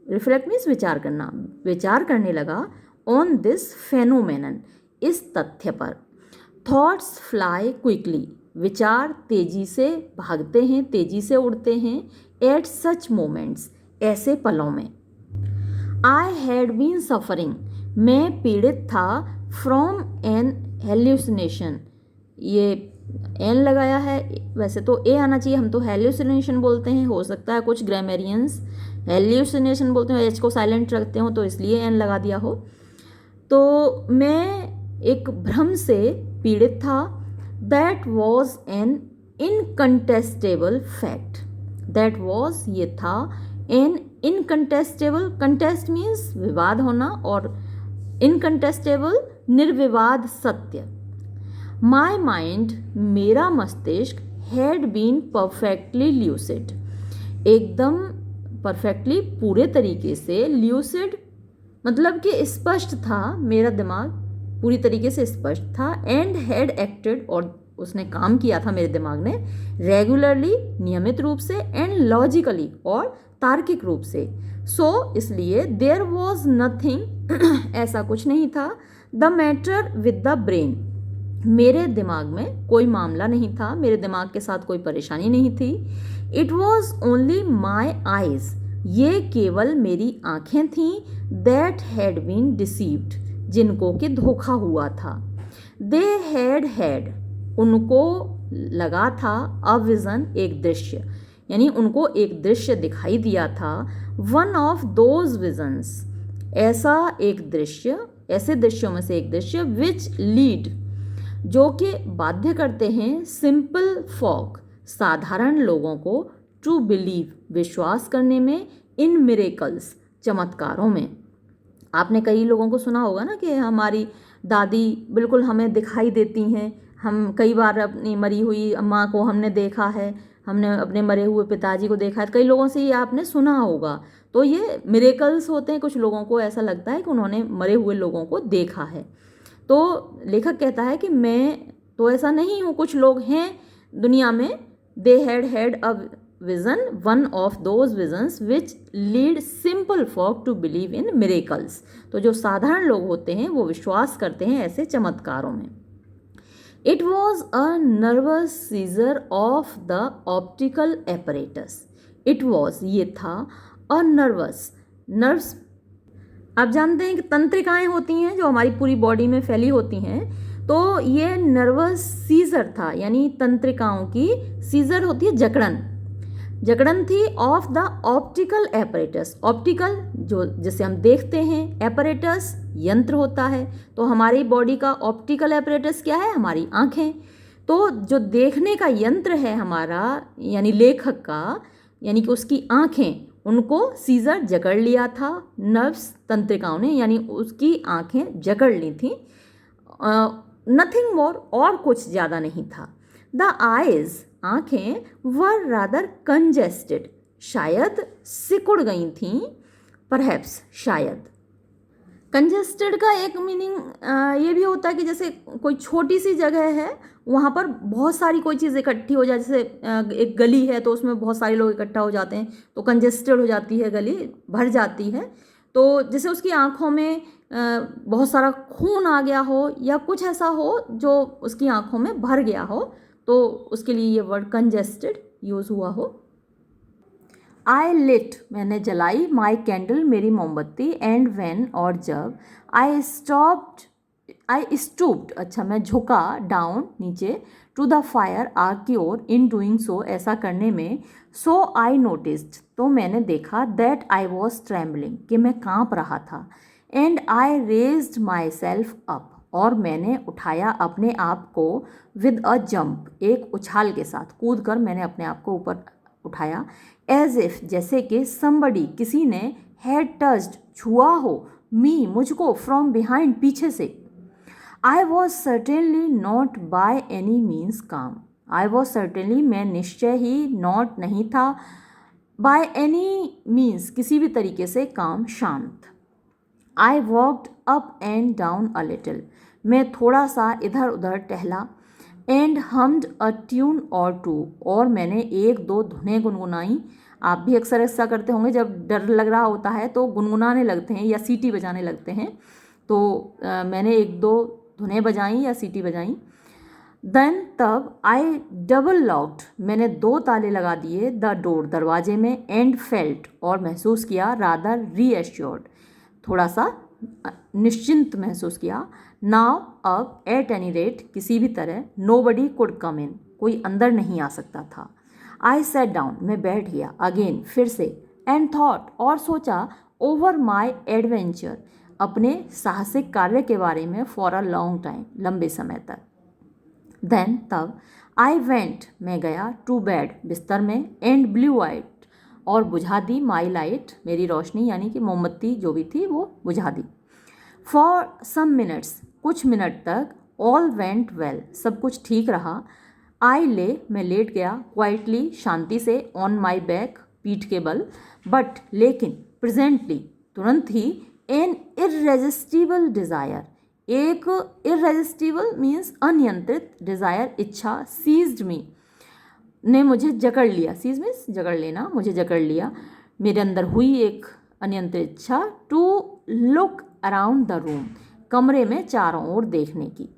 A: reflect means विचार करना, विचार करने लगा ऑन दिस फेनोमेनन, इस तथ्य पर। थॉट्स फ्लाई क्विकली, विचार तेजी से भागते हैं, तेजी से उड़ते हैं। एट सच मोमेंट्स, ऐसे पलों में। आई हैड बीन सफरिंग, मैं पीड़ित था। फ्रॉम एन हेल्यूसिनेशन, ये एन लगाया है, वैसे तो ए आना चाहिए, हम तो हेल्यूसिनेशन बोलते हैं, हो सकता है कुछ ग्रामेरियंस हेल्यूसिनेशन बोलते हैं, एच को साइलेंट रखते हो तो इसलिए एन लगा दिया हो। तो मैं एक भ्रम से पीड़ित था। That was an incontestable fact, that was, ये था, एन इनकंटेस्टेबल, कंटेस्ट मीन्स विवाद होना, और इनकंटेस्टेबल निर्विवाद सत्य। माई माइंड, मेरा मस्तिष्क, हैड बीन परफेक्टली ल्यूसिड, एकदम परफेक्टली पूरे तरीके से, ल्यूसिड मतलब कि स्पष्ट था, मेरा दिमाग पूरी तरीके से स्पष्ट था। एंड हैड एक्टेड, और उसने काम किया था मेरे दिमाग ने, रेगुलरली, नियमित रूप से, एंड लॉजिकली, और तार्किक रूप से। सो इसलिए देयर वॉज नथिंग, ऐसा कुछ नहीं था, the matter with the brain, मेरे दिमाग में कोई मामला नहीं था, मेरे दिमाग के साथ कोई परेशानी नहीं थी। It was only my eyes, ये केवल मेरी आँखें थीं, दैट हैड बीन डिसीव्ड, जिनको कि धोखा हुआ था। दे हैड, उनको लगा था, अ विज़न, एक दृश्य, यानी उनको एक दृश्य दिखाई दिया था। वन ऑफ दोज विजन्स, ऐसा एक दृश्य, ऐसे दृश्यों में से एक दृश्य, विच लीड, जो कि बाध्य करते हैं, सिंपल फॉक, साधारण लोगों को, टू बिलीव, विश्वास करने में, इन मिरेकल्स, चमत्कारों में। आपने कई लोगों को सुना होगा ना कि हमारी दादी बिल्कुल हमें दिखाई देती हैं, हम कई बार अपनी मरी हुई माँ को हमने देखा है, हमने अपने मरे हुए पिताजी को देखा है, कई लोगों से ये आपने सुना होगा। तो ये मिरेकल्स होते हैं, कुछ लोगों को ऐसा लगता है कि उन्होंने मरे हुए लोगों को देखा है। तो लेखक कहता है कि मैं तो ऐसा नहीं हूँ, कुछ लोग हैं दुनिया में, they had a vision, one of those visions which lead simple folk to believe in miracles. तो जो साधारण लोग होते हैं वो विश्वास करते हैं ऐसे चमत्कारों में। It was a nervous scissor of the optical apparatus, it was, ये था, अ नर्वस, नर्व्स, आप जानते हैं कि तंत्रिकाएं होती हैं जो हमारी पूरी बॉडी में फैली होती हैं, तो ये नर्वस सीजर था, यानी तंत्रिकाओं की, सीजर होती है जकड़न, जकड़न थी, of the optical apparatus, optical जो जिसे हम देखते हैं, एपरेटस यंत्र होता है, तो हमारी बॉडी का ऑप्टिकल एपरेटस क्या है, हमारी आँखें। तो जो देखने का यंत्र है हमारा, यानी लेखक का, यानी कि उसकी आँखें, उनको सीजर जकड़ लिया था, नर्व्स, तंत्रिकाओं ने, यानी उसकी आँखें जकड़ ली थी। नथिंग मोर, और कुछ ज़्यादा नहीं था। द आइज, आँखें, वर रादर कंजेस्टेड, शायद सिकुड़ गई थीं, परहैप्स, शायद। कंजेस्टेड का एक मीनिंग ये भी होता है कि जैसे कोई छोटी सी जगह है, वहाँ पर बहुत सारी कोई चीज़ इकट्ठी हो जाए, जैसे एक गली है तो उसमें बहुत सारे लोग इकट्ठा हो जाते हैं, तो कंजेस्टेड हो जाती है, गली भर जाती है। तो जैसे उसकी आँखों में बहुत सारा खून आ गया हो, या कुछ ऐसा हो जो उसकी आँखों में भर गया हो, तो उसके लिए ये वर्ड कंजेस्टेड यूज़ हुआ हो। आई लिट, मैंने जलाई, माई कैंडल, मेरी मोमबत्ती, एंड व्हेन, और जब, आई स्टूप्ड, अच्छा मैं झुका, डाउन, नीचे, टू द फायर, आग की ओर, इन डूइंग सो, ऐसा करने में, सो आई नोटिस्ड, तो मैंने देखा, दैट आई वॉज ट्रेम्बलिंग, कि मैं काँप रहा था, and I raised my self up, और मैंने उठाया अपने आप को, विद अ जंप, एक उछाल के साथ, कूद कर मैंने अपने आप को ऊपर उठाया, एज इफ, जैसे कि somebody, किसी ने, हैड टच्ड, छुआ हो, मी, मुझको, फ्रॉम बिहाइंड, पीछे से। I was certainly not by any means काम, आई वॉज सर्टेनली, मैं निश्चय ही, नॉट, नहीं था, बाय एनी मीन्स, किसी भी तरीके से, काम, शांत। आई walked up and down a little, मैं थोड़ा सा इधर उधर टहला, एंड hummed अ ट्यून और टू, और मैंने एक दो धुनें गुनगुनाई। आप भी अक्सर ऐसा करते होंगे, जब डर लग रहा होता है तो गुनगुनाने लगते हैं या सीटी बजाने लगते हैं। तो मैंने एक दो धुनें बजाई या सीटी बजाई। देन तब आई डबल लॉक्ड, मैंने दो ताले लगा दिए द डोर, दरवाजे में, एंड फेल्ट, और महसूस किया, रादर रीएश्योर्ड, थोड़ा सा निश्चिंत महसूस किया। नाउ अब एट एनी रेट, किसी भी तरह, नो बडी कुड कम इन, कोई अंदर नहीं आ सकता था। आई सेट डाउन, मैं बैठ गया, अगेन, फिर से, एंड थॉट, और सोचा, ओवर माई एडवेंचर, अपने साहसिक कार्य के बारे में, फॉर अ लॉन्ग टाइम, लंबे समय तक। देन तब आई वेंट, मैं गया, टू बेड, बिस्तर में, एंड ब्लू आइट, और बुझा दी माई लाइट, मेरी रोशनी यानी कि मोमबत्ती जो भी थी वो बुझा दी। फॉर सम मिनट्स, कुछ मिनट तक, ऑल वेंट वेल, सब कुछ ठीक रहा। आई ले, मैं लेट गया, क्वाइटली, शांति से, ऑन माई बैक, पीठ के बल, बट, लेकिन, प्रेजेंटली, तुरंत ही, एन इररेजिस्टिबल डिज़ायर, एक इररेजिस्टिबल मीन्स अनियंत्रित, डिज़ायर इच्छा, सीज्ड मी, ने मुझे जकड़ लिया, सीज मीन्स जकड़ लेना, मुझे जकड़ लिया, मेरे अंदर हुई एक अनियंत्रित इच्छा, to look around the room, कमरे में चारों ओर देखने की।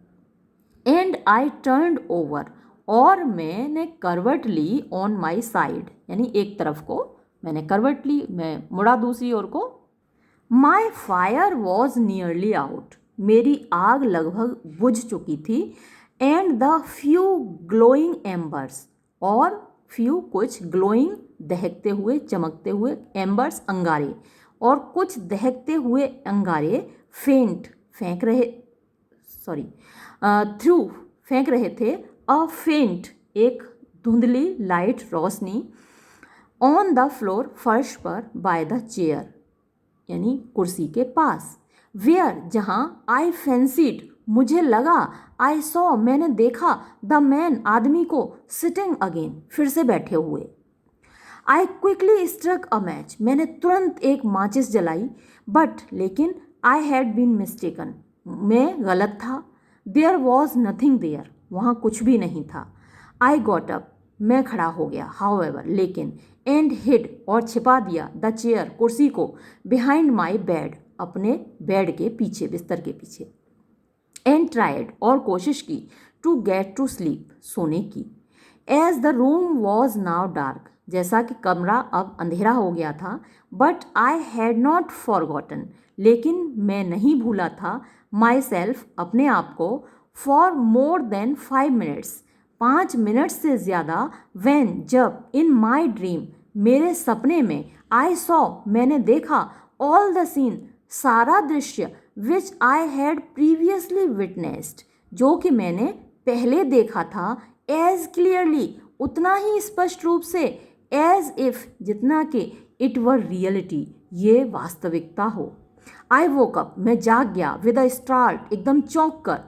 A: एंड आई टर्न्ड ओवर, और मैंने करवट ली, ऑन माई साइड, यानी एक तरफ को मैंने करवट ली, मैं मुड़ा दूसरी ओर को। माई फायर वॉज नियरली आउट, मेरी आग लगभग बुझ चुकी थी। एंड द फ्यू ग्लोइंग एम्बर्स, और फ्यू कुछ, ग्लोइंग दहकते हुए, चमकते हुए, एम्बर्स अंगारे, और कुछ दहकते हुए अंगारे, फेंट फेंक रहे, सॉरी थ्रू फेंक रहे थे, अ फेंट एक धुंधली light Roshni, on the floor फर्श पर, बाय द चेयर यानी कुर्सी के पास, वेयर जहाँ, आई फैंसीड मुझे लगा, आई सॉ मैंने देखा, द मैन आदमी को, सिटिंग अगेन फिर से बैठे हुए। I quickly struck a match, मैंने तुरंत एक माचिस जलाई, बट लेकिन, आई हैड बीन मिस्टेकन, मैं गलत था, देयर वॉज नथिंग देयर, वहाँ कुछ भी नहीं था। आई गॉट अप, मैं खड़ा हो गया, हाउएवर लेकिन, एंड हिड और छिपा दिया, द चेयर कुर्सी को, बिहाइंड माई बेड अपने बेड के पीछे, बिस्तर के पीछे। एंड ट्राइड और कोशिश की, टू गेट टू स्लीप सोने की। As the room was now dark, जैसा कि कमरा अब अंधेरा हो गया था, but I had not forgotten, लेकिन मैं नहीं भूला था, माई सेल्फ अपने आप को, for more then 5 minutes 5 minute से ज़्यादा, व्हेन जब, इन माई ड्रीम मेरे सपने में, आई सॉ मैंने देखा, ऑल द सीन सारा दृश्य, विच आई हैड प्रीवियसली विटनेस्ड जो कि मैंने पहले देखा था, एज क्लियरली उतना ही स्पष्ट रूप से, एज इफ जितना कि, इट वर रियलिटी ये वास्तविकता हो। आई वोक अप मैं जाग गया, विद अ स्टार्ट एकदम चौंक कर,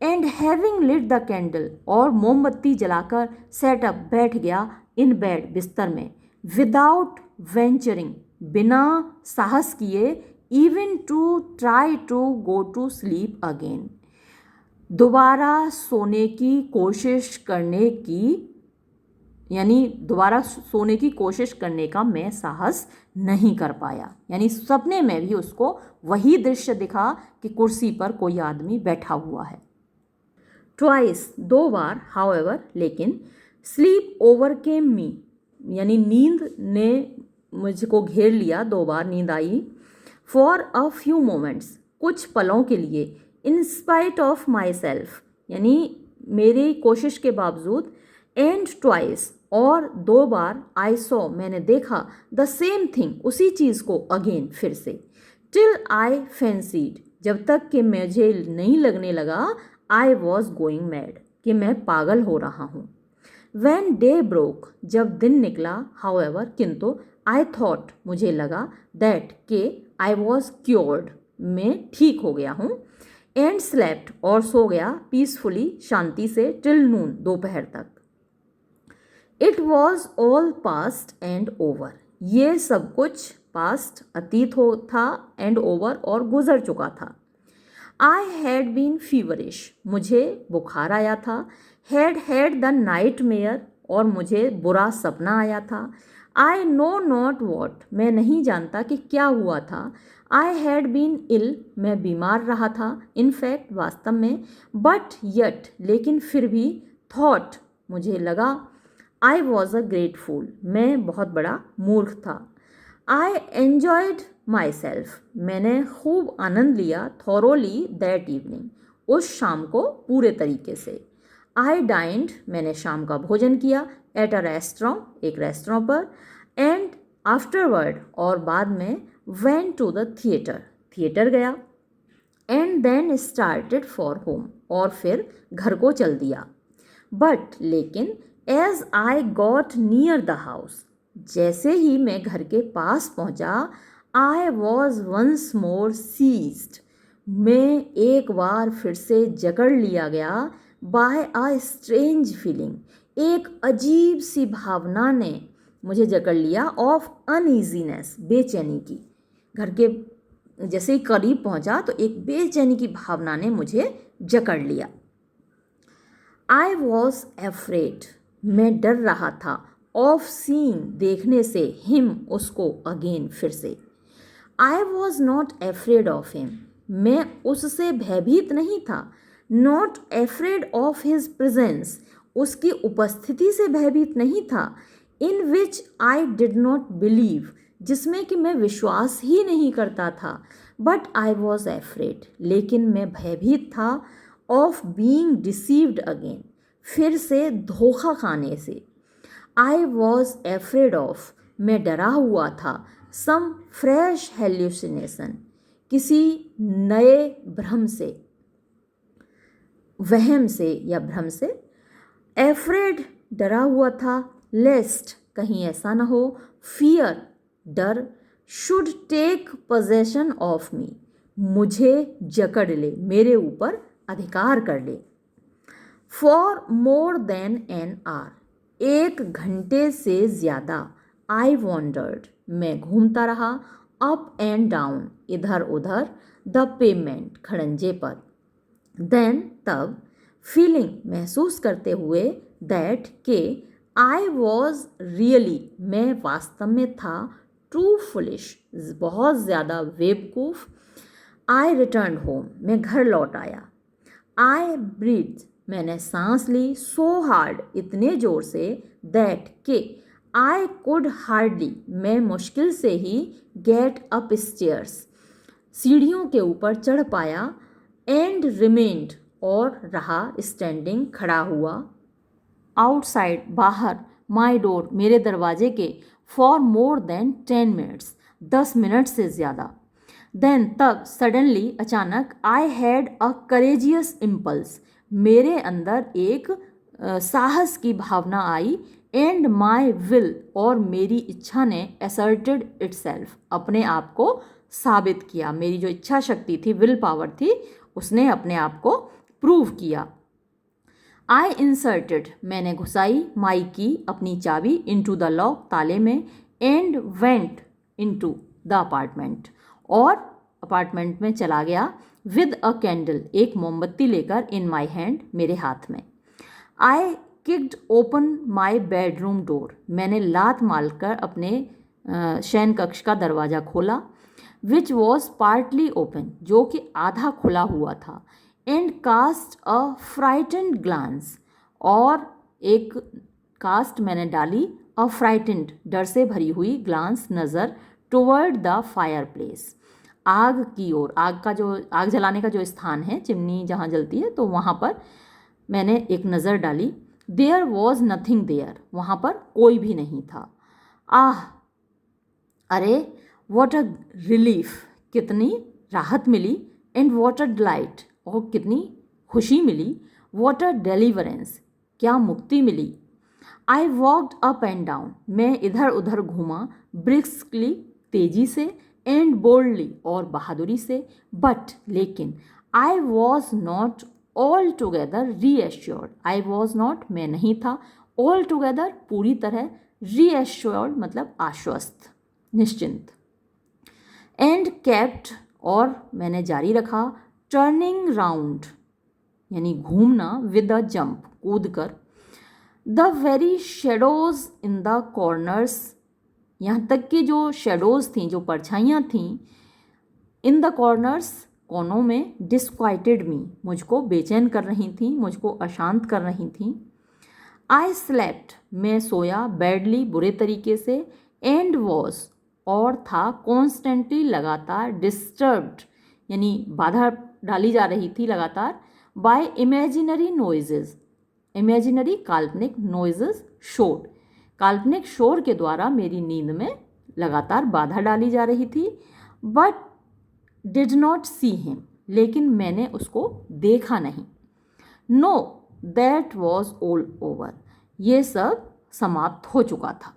A: and having lit the candle और मोमबत्ती जलाकर, सेट अप बैठ गया, इन बेड बिस्तर में, विदाउट वेंचरिंग बिना साहस किए, even to try to go to sleep again दोबारा सोने की कोशिश करने की, यानी दोबारा सोने की कोशिश करने का मैं साहस नहीं कर पाया। यानी सपने में भी उसको वही दृश्य दिखा कि कुर्सी पर कोई आदमी बैठा हुआ है। ट्वाइस 2 बार, हाउएवर लेकिन, स्लीप ओवरकेम मी यानी नींद ने मुझको घेर लिया, 2 बार नींद आई। फॉर अ फ्यू मोमेंट्स कुछ पलों के लिए, in spite of my self यानी मेरी कोशिश के बावजूद, एंड ट्वाइस और 2 बार, आई सॉ मैंने देखा, द सेम थिंग उसी चीज़ को, अगेन फिर से, टिल आई फैंसीड जब तक कि मुझे नहीं लगने लगा, आई वॉज गोइंग मैड कि मैं पागल हो रहा हूँ। वैन डे ब्रोक जब दिन निकला, हाउएवर किंतु, आई थॉट मुझे लगा, दैट के आई वॉज क्योर्ड मैं ठीक हो गया हूँ, एंड स्लेप्ट और सो गया, पीसफुली शांति से, टिल नून दोपहर तक। It was all past and over ये सब कुछ पास्ट अतीत हो था, एंड ओवर और गुजर चुका था। आई हैड बीन फीवरिश मुझे बुखार आया था, had had the night mayor, और मुझे बुरा सपना आया था। आई नो नॉट वॉट, मैं नहीं जानता कि क्या हुआ था। आई हैड बीन इल, मैं बीमार रहा था, इनफैक्ट वास्तव में। बट यट, लेकिन फिर भी। थॉट, मुझे लगा। आई वॉज अ ग्रेट फूल, मैं बहुत बड़ा मूर्ख था। आई एन्जॉयड माई सेल्फ, मैंने खूब आनंद लिया। थॉरोली दैट इवनिंग, उस शाम को पूरे तरीके से। आई डाइंड, मैंने शाम का भोजन किया। एट अ रेस्टोरेंट, एक रेस्टोरेंट पर। एंड आफ्टरवर्ड, और बाद में। Went to the theatre, theatre गया। And then started for home, और फिर घर को चल दिया। बट लेकिन as I got near the house, जैसे ही मैं घर के पास पहुंचा, I was once more seized, मैं एक बार फिर से जकड़ लिया गया। बाय अ स्ट्रेंज फीलिंग, एक अजीब सी भावना ने मुझे जकड़ लिया। ऑफ अनईजीनेस, बेचैनी की। घर के जैसे ही करीब पहुंचा तो एक बेचैनी की भावना ने मुझे जकड़ लिया। आई वॉज एफ्रेड, मैं डर रहा था। ऑफ सीइंग, देखने से। हिम, उसको। अगेन, फिर से। आई was not afraid of him, मैं उससे भयभीत नहीं था। Not afraid of his presence, उसकी उपस्थिति से भयभीत नहीं था। इन विच आई डिड नॉट बिलीव, जिसमें कि मैं विश्वास ही नहीं करता था। बट आई वॉज एफ्रेड, लेकिन मैं भयभीत था। ऑफ बीइंग डिसीव्ड अगेन, फिर से धोखा खाने से। आई वॉज एफ्रेड ऑफ, मैं डरा हुआ था। सम फ्रेश हेल्यूसिनेशन, किसी नए भ्रम से, वहम से या भ्रम से। एफ्रेड, डरा हुआ था। लेस्ट, कहीं ऐसा ना हो। फियर, डर। Should take possession of me, मुझे जकड़ ले, मेरे ऊपर अधिकार कर ले। For more than an hour, एक घंटे से ज़्यादा। आई वॉन्डर्ड, मैं घूमता रहा। अप एंड डाउन, इधर उधर। द पेमेंट, खड़ंजे पर। देन, तब। फीलिंग, महसूस करते हुए। दैट, के। आई वॉज रियली, मैं वास्तव में था। टू फुलिश, बहुत ज़्यादा बेवकूफ़। आई रिटर्न होम, मैं घर लौट आया। आई ब्रीथ, मैंने सांस ली। सो हार्ड, इतने ज़ोर से। दैट, के। आई कुड हार्डली, मैं मुश्किल से ही। गेट अप स्टेयर्स, सीढ़ियों के ऊपर चढ़ पाया। एंड रिमेन्ड, और रहा। स्टैंडिंग, खड़ा हुआ। आउटसाइड, बाहर। माई डोर, मेरे दरवाजे के। For more then 10 minutes, 10 minute से ज़्यादा। देन, तब। सडनली, अचानक। I had a courageous impulse, मेरे अंदर एक साहस की भावना आई। एंड माई विल, और मेरी इच्छा ने। असर्टेड इटसेल्फ, अपने आप को साबित किया। मेरी जो इच्छा शक्ति थी, विल पावर थी, उसने अपने आप को प्रूव किया। आई इंसर्टेड, मैंने घुसाई। माई की, अपनी चाबी। इनटू द लॉक, ताले में। And went into the apartment, और अपार्टमेंट में चला गया। विद अ कैंडल, एक मोमबत्ती लेकर। इन माई हैंड, मेरे हाथ में। I kicked open my bedroom door, मैंने लात मारकर अपने शयन कक्ष का दरवाज़ा खोला। विच वॉज पार्टली ओपन, जो कि आधा खुला हुआ था। And cast a frightened glance, और एक कास्ट मैंने डाली। अ फ्राइटेंड, डर से भरी हुई। ग्लांस, नज़र। टुवर्ड द फायर प्लेस, आग की ओर। आग का जो, आग जलाने का जो स्थान है, चिमनी जहाँ जलती है, तो वहाँ पर मैंने एक नज़र डाली। देयर वॉज नथिंग देयर, वहाँ पर कोई भी नहीं था। आह, अरे, वॉट अ रिलीफ, कितनी राहत मिली। एंड वॉट अ डिलाइट, और कितनी खुशी मिली। वॉट अ डिलीवरेंस, क्या मुक्ति मिली। I walked up and down, मैं इधर उधर घूमा। ब्रिस्कली, तेजी से। एंड बोल्डली, और बहादुरी से। बट, लेकिन। I was not altogether reassured, I was not, मैं नहीं था। ऑल टुगेदर, पूरी तरह। रीएश्योर्ड, मतलब आश्वस्त, निश्चिंत। एंड केप्ट, और मैंने जारी रखा। टर्निंग राउंड, यानी घूमना। विद अ जंप, कूद कर। The very shadows in the corners, यहाँ तक कि जो शेडोज़ थीं, जो परछाइयाँ थीं, इन द कॉर्नर्स, कोनों में, डिस्क्वाइटेड मी, मुझको बेचैन कर रही थीं, मुझको अशांत कर रही थीं। आई स्लेप्ट, मैं सोया, बैडली, बुरे तरीके से, एंड वॉज, और था, कॉन्स्टेंटली, लगातार, डिस्टर्ब्ड, यानी बाधा डाली जा रही थी लगातार, बाय इमेजिनरी नॉइजेज, इमेजिनरी काल्पनिक, नॉइजेज शोर, काल्पनिक शोर के द्वारा मेरी नींद में लगातार बाधा डाली जा रही थी। But did not see him, लेकिन मैंने उसको देखा नहीं। No, that was all over, ये सब समाप्त हो चुका था।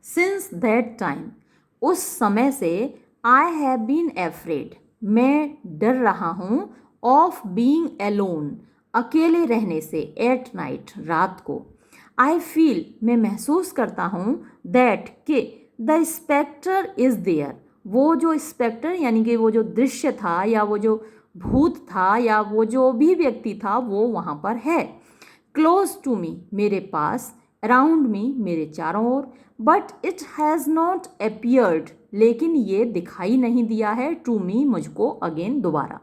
A: सिंस दैट टाइम, उस समय से, आई हैव बीन एफ्रेड, मैं डर रहा हूँ, ऑफ बीइंग एलोन, अकेले रहने से, एट नाइट, रात को। आई फील, मैं महसूस करता हूँ, दैट, कि द स्पेक्टर इज़ देयर, वो जो स्पेक्टर यानी कि वो जो दृश्य था या वो जो भूत था या वो जो भी व्यक्ति था वो वहाँ पर है। क्लोज टू मी, मेरे पास, अराउंड मी, मेरे चारों ओर, but it has not appeared, लेकिन ये दिखाई नहीं दिया है, टू मी, मुझको, अगेन, दोबारा।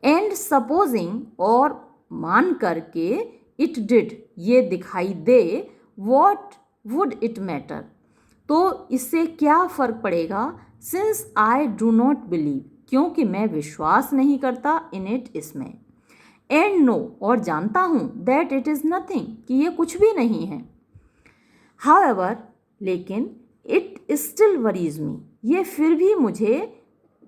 A: एंड सपोजिंग, और मान करके, इट डिड, ये दिखाई दे, वॉट वुड इट मैटर, तो इससे क्या फ़र्क पड़ेगा, since I do not believe, क्योंकि मैं विश्वास नहीं करता, इन इट, इसमें। एंड नो, और जानता हूँ, दैट इट इज़ नथिंग, कि ये कुछ भी नहीं है। हाउएवर, लेकिन, इट स्टिल वरीज मी, ये फिर भी मुझे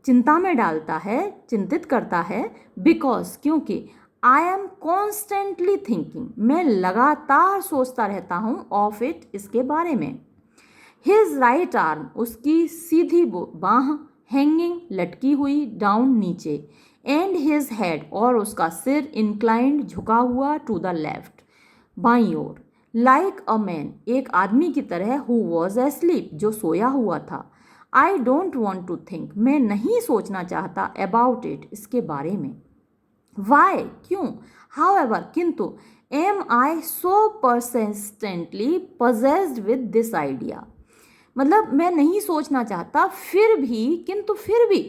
A: चिंता में डालता है, चिंतित करता है, बिकॉज, क्योंकि, आई एम कॉन्स्टेंटली थिंकिंग, मैं लगातार सोचता रहता हूँ, ऑफ इट, इसके बारे में। हिज राइट आर्म, उसकी सीधी बाँह, हैंगिंग, लटकी हुई, डाउन, नीचे, एंड हिज हेड, और उसका सिर, इंक्लाइंड, झुका हुआ, टू द लेफ्ट, बाईं ओर, लाइक अ मैन, एक आदमी की तरह, हु वॉज एस्लीप, जो सोया हुआ था। I don't want to think, मैं नहीं सोचना चाहता, अबाउट इट, इसके बारे में। वाई, क्यों, हाउएवर, किंतु, am I so persistently possessed with this idea, मतलब मैं नहीं सोचना चाहता, फिर भी, किंतु फिर भी,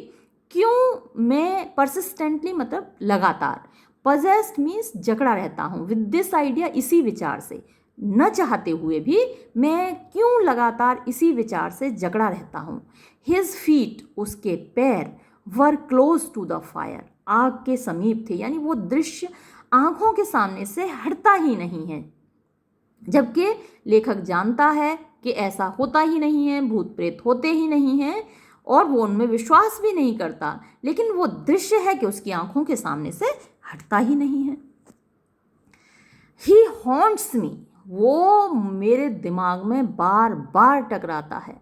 A: क्यों मैं परसिस्टेंटली मतलब लगातार, पजेस्ड मीन्स जकड़ा रहता हूँ, विद दिस आइडिया, इसी विचार से, न चाहते हुए भी मैं क्यों लगातार इसी विचार से जकड़ा रहता हूँ। हिज फीट, उसके पैर, वर क्लोज टू द फायर, आग के समीप थे, यानी वो दृश्य आँखों के सामने से हटता ही नहीं है, जबकि लेखक जानता है कि ऐसा होता ही नहीं है, भूत प्रेत होते ही नहीं हैं, और वो उनमें विश्वास भी नहीं करता, लेकिन वो दृश्य है कि उसकी आंखों के सामने से हटता ही नहीं है। ही हॉन्ट्स मी, वो मेरे दिमाग में बार बार टकराता है।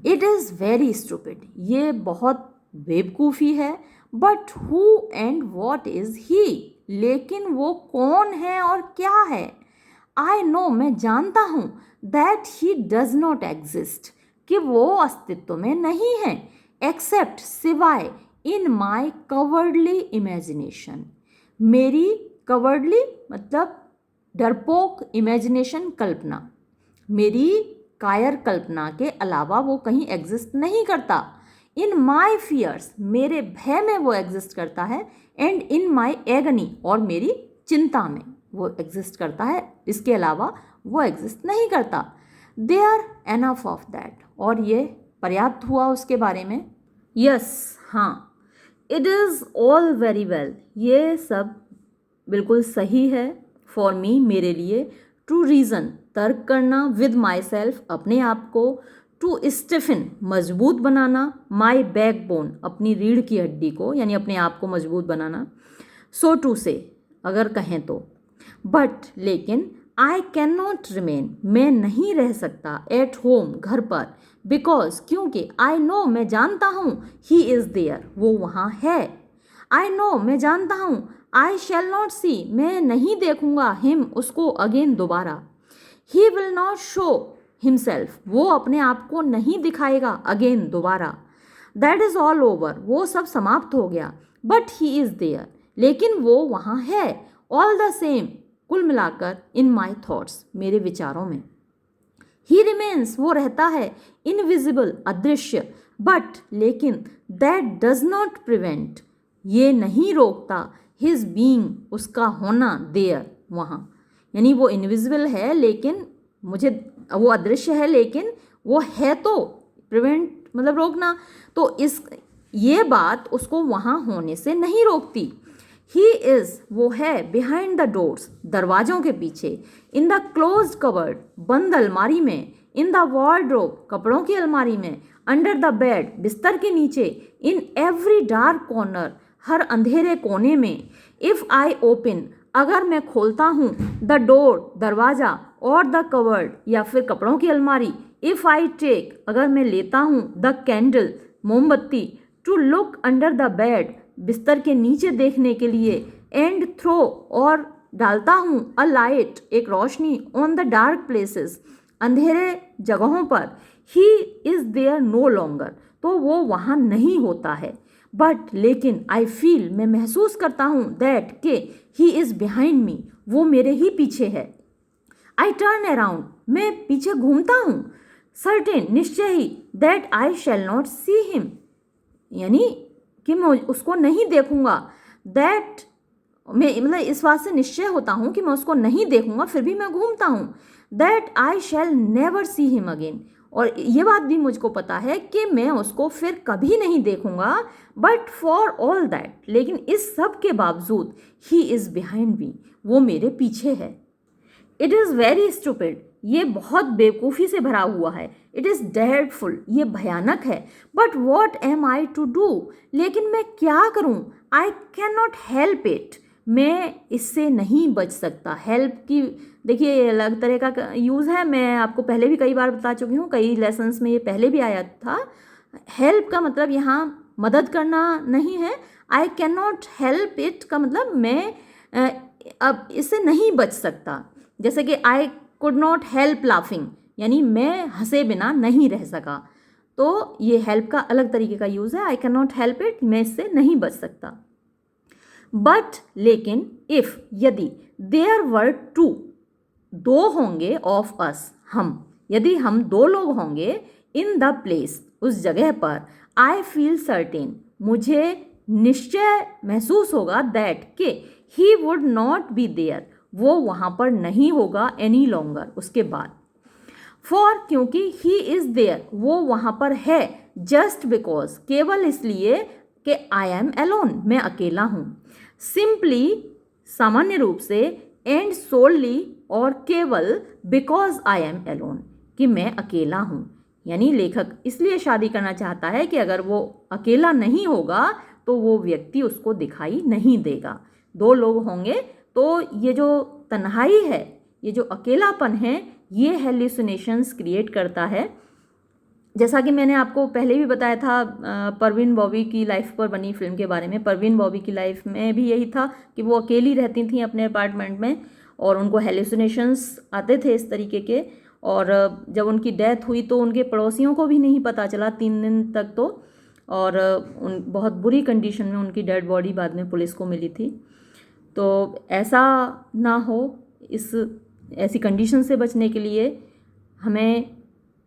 A: इट इज़ वेरी स्टूपिड, ये बहुत बेवकूफ़ी है, but who and what is he, लेकिन वो कौन है और क्या है। आई नो, मैं जानता हूँ, that he does not exist, कि वो अस्तित्व में नहीं है, एक्सेप्ट, सिवाय, इन माई कवर्डली इमेजिनेशन, मेरी कवर्डली मतलब डरपोक, इमेजिनेशन, कल्पना, मेरी कायर कल्पना के अलावा वो कहीं एग्जिस्ट नहीं करता। इन माई फियर्स, मेरे भय में वो एग्जिस्ट करता है, एंड इन माई एगनी, और मेरी चिंता में वो एग्जिस्ट करता है, इसके अलावा वो एग्जिस्ट नहीं करता। They are enough of that, और ये पर्याप्त हुआ उसके बारे में। यस, हाँ, it is all very well, ये सब बिल्कुल सही है, फॉर मी, मेरे लिए, टू रीज़न, तर्क करना, विद माई सेल्फ, अपने आप को, टू स्टिफन, मजबूत बनाना, माई बैकबोन, अपनी रीढ़ की हड्डी को, यानी अपने आप को मजबूत बनाना, सो टू से, अगर कहें तो, बट, लेकिन, आई कैन नॉट रिमेन, मैं नहीं रह सकता, एट होम, घर पर, बिकॉज, क्योंकि, आई नो, मैं जानता हूँ, ही इज़ देयर, वो वहाँ है। आई नो, मैं जानता हूँ, आई शैल नॉट सी, मैं नहीं देखूँगा, हिम, उसको, अगेन, दोबारा। He will not show himself, वो अपने आप को नहीं दिखाएगा, अगेन, दोबारा। दैट इज़ ऑल ओवर, वो सब समाप्त हो गया। बट ही इज़ देयर, लेकिन वो वहाँ है, ऑल द सेम, कुल मिलाकर, इन माई थॉट्स, मेरे विचारों में। ही रिमेन्स, वो रहता है, इनविजिबल, अदृश्य, बट लेकिन, दैट डज नॉट प्रिवेंट, ये नहीं रोकता, हिज बीइंग, उसका होना, देयर, वहाँ। यानी वो इनविजिबल है लेकिन मुझे, वो अदृश्य है लेकिन वो है, तो प्रिवेंट मतलब रोकना, तो इस ये बात उसको वहाँ होने से नहीं रोकती। ही इज़, वो है, बिहाइंड द डोर्स, दरवाज़ों के पीछे, इन द क्लोज्ड कवर्ड, बंद अलमारी में, इन द वार्डरोब, कपड़ों की अलमारी में, अंडर द बेड, बिस्तर के नीचे, इन एवरी डार्क कॉर्नर, हर अंधेरे कोने में। इफ़ आई ओपन, अगर मैं खोलता हूँ, द डोर, दरवाज़ा, और द कवर्ड, या फिर कपड़ों की अलमारी, इफ़ आई टेक, अगर मैं लेता हूँ, द कैंडल, मोमबत्ती, to look under the bed, बिस्तर के नीचे देखने के लिए, एंड थ्रो, और डालता हूँ, अ लाइट, एक रोशनी, ऑन द डार्क प्लेसेस, अंधेरे जगहों पर, he is there no longer, तो वो वहाँ नहीं होता है। बट लेकिन, आई फील, मैं महसूस करता हूँ, दैट, के, ही इज़ बिहाइंड मी, वो मेरे ही पीछे है। आई टर्न अराउंड, मैं पीछे घूमता हूँ, सर्टेन, निश्चय ही, that I shall not see him, यानी कि मैं उसको नहीं देखूंगा, दैट, मैं मतलब इस बात से निश्चय होता हूँ कि मैं उसको नहीं देखूंगा, फिर भी मैं घूमता हूँ, that I shell never see him again, और ये बात भी मुझको पता है कि मैं उसको फिर कभी नहीं देखूंगा, बट फॉर ऑल दैट, लेकिन इस सब के बावजूद, ही इज़ बिहाइंड मी, वो मेरे पीछे है। इट इज़ वेरी स्टूपिड, ये बहुत बेवकूफ़ी से भरा हुआ है। इट इज़ ड्रेडफुल, ये भयानक है। But what am I to do, लेकिन मैं क्या करूँ? I can not help it, मैं इससे नहीं बच सकता। हेल्प की देखिए ये अलग तरह का यूज़ है, मैं आपको पहले भी कई बार बता चुकी हूँ, कई लेसन्स में ये पहले भी आया था। हेल्प का मतलब यहाँ मदद करना नहीं है। आई कैन नॉट हेल्प इट का मतलब मैं अब इससे नहीं बच सकता। जैसे कि I could not help laughing, यानी मैं हंसे बिना नहीं रह सका, तो ये हेल्प का अलग तरीके का यूज़ है। आई कैन नॉट हेल्प इट, मैं इससे नहीं बच सकता। बट लेकिन, इफ़, यदि, देयर वर टू, दो होंगे, ऑफ अस, हम, यदि हम दो लोग होंगे, इन द प्लेस, उस जगह पर, आई फील सर्टेन, मुझे निश्चय महसूस होगा, दैट, के, he would not be there, वो वहाँ पर नहीं होगा, एनी लॉन्गर, उसके बाद। फॉर, क्योंकि, ही इज़ देयर, वो वहाँ पर है, जस्ट बिकॉज, केवल इसलिए कि आई एम एलोन, मैं अकेला हूँ। सिंपली, सामान्य रूप से, एंड सोलली, और केवल, बिकॉज आई एम एलोन, कि मैं अकेला हूँ। यानी लेखक इसलिए शादी करना चाहता है कि अगर वो अकेला नहीं होगा तो वो व्यक्ति उसको दिखाई नहीं देगा। दो लोग होंगे तो ये जो तन्हाई है, ये जो अकेलापन है, ये हेल्यूसिनेशंस क्रिएट करता है। जैसा कि मैंने आपको पहले भी बताया था परवीन बॉबी की लाइफ पर बनी फिल्म के बारे में। परवीन बॉबी की लाइफ में भी यही था कि वो अकेली रहती थी अपने अपार्टमेंट में और उनको हेल्यूसिनेशंस आते थे इस तरीके के। और जब उनकी डेथ हुई तो उनके पड़ोसियों को भी नहीं पता चला 3 दिन तक तो। और उन बहुत बुरी कंडीशन में उनकी डेड बॉडी बाद में पुलिस को मिली थी। तो ऐसा ना हो, इस ऐसी कंडीशन से बचने के लिए हमें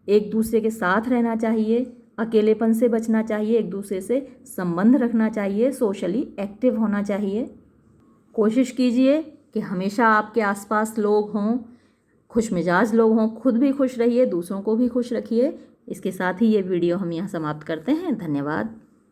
A: एक दूसरे के साथ रहना चाहिए, अकेलेपन से बचना चाहिए, एक दूसरे से संबंध रखना चाहिए, सोशली एक्टिव होना चाहिए। कोशिश कीजिए कि हमेशा आपके आसपास लोग हों, खुशमिजाज लोग हों, खुद भी खुश रहिए, दूसरों को भी खुश रखिए। इसके साथ ही ये वीडियो हम यहाँ समाप्त करते हैं। धन्यवाद।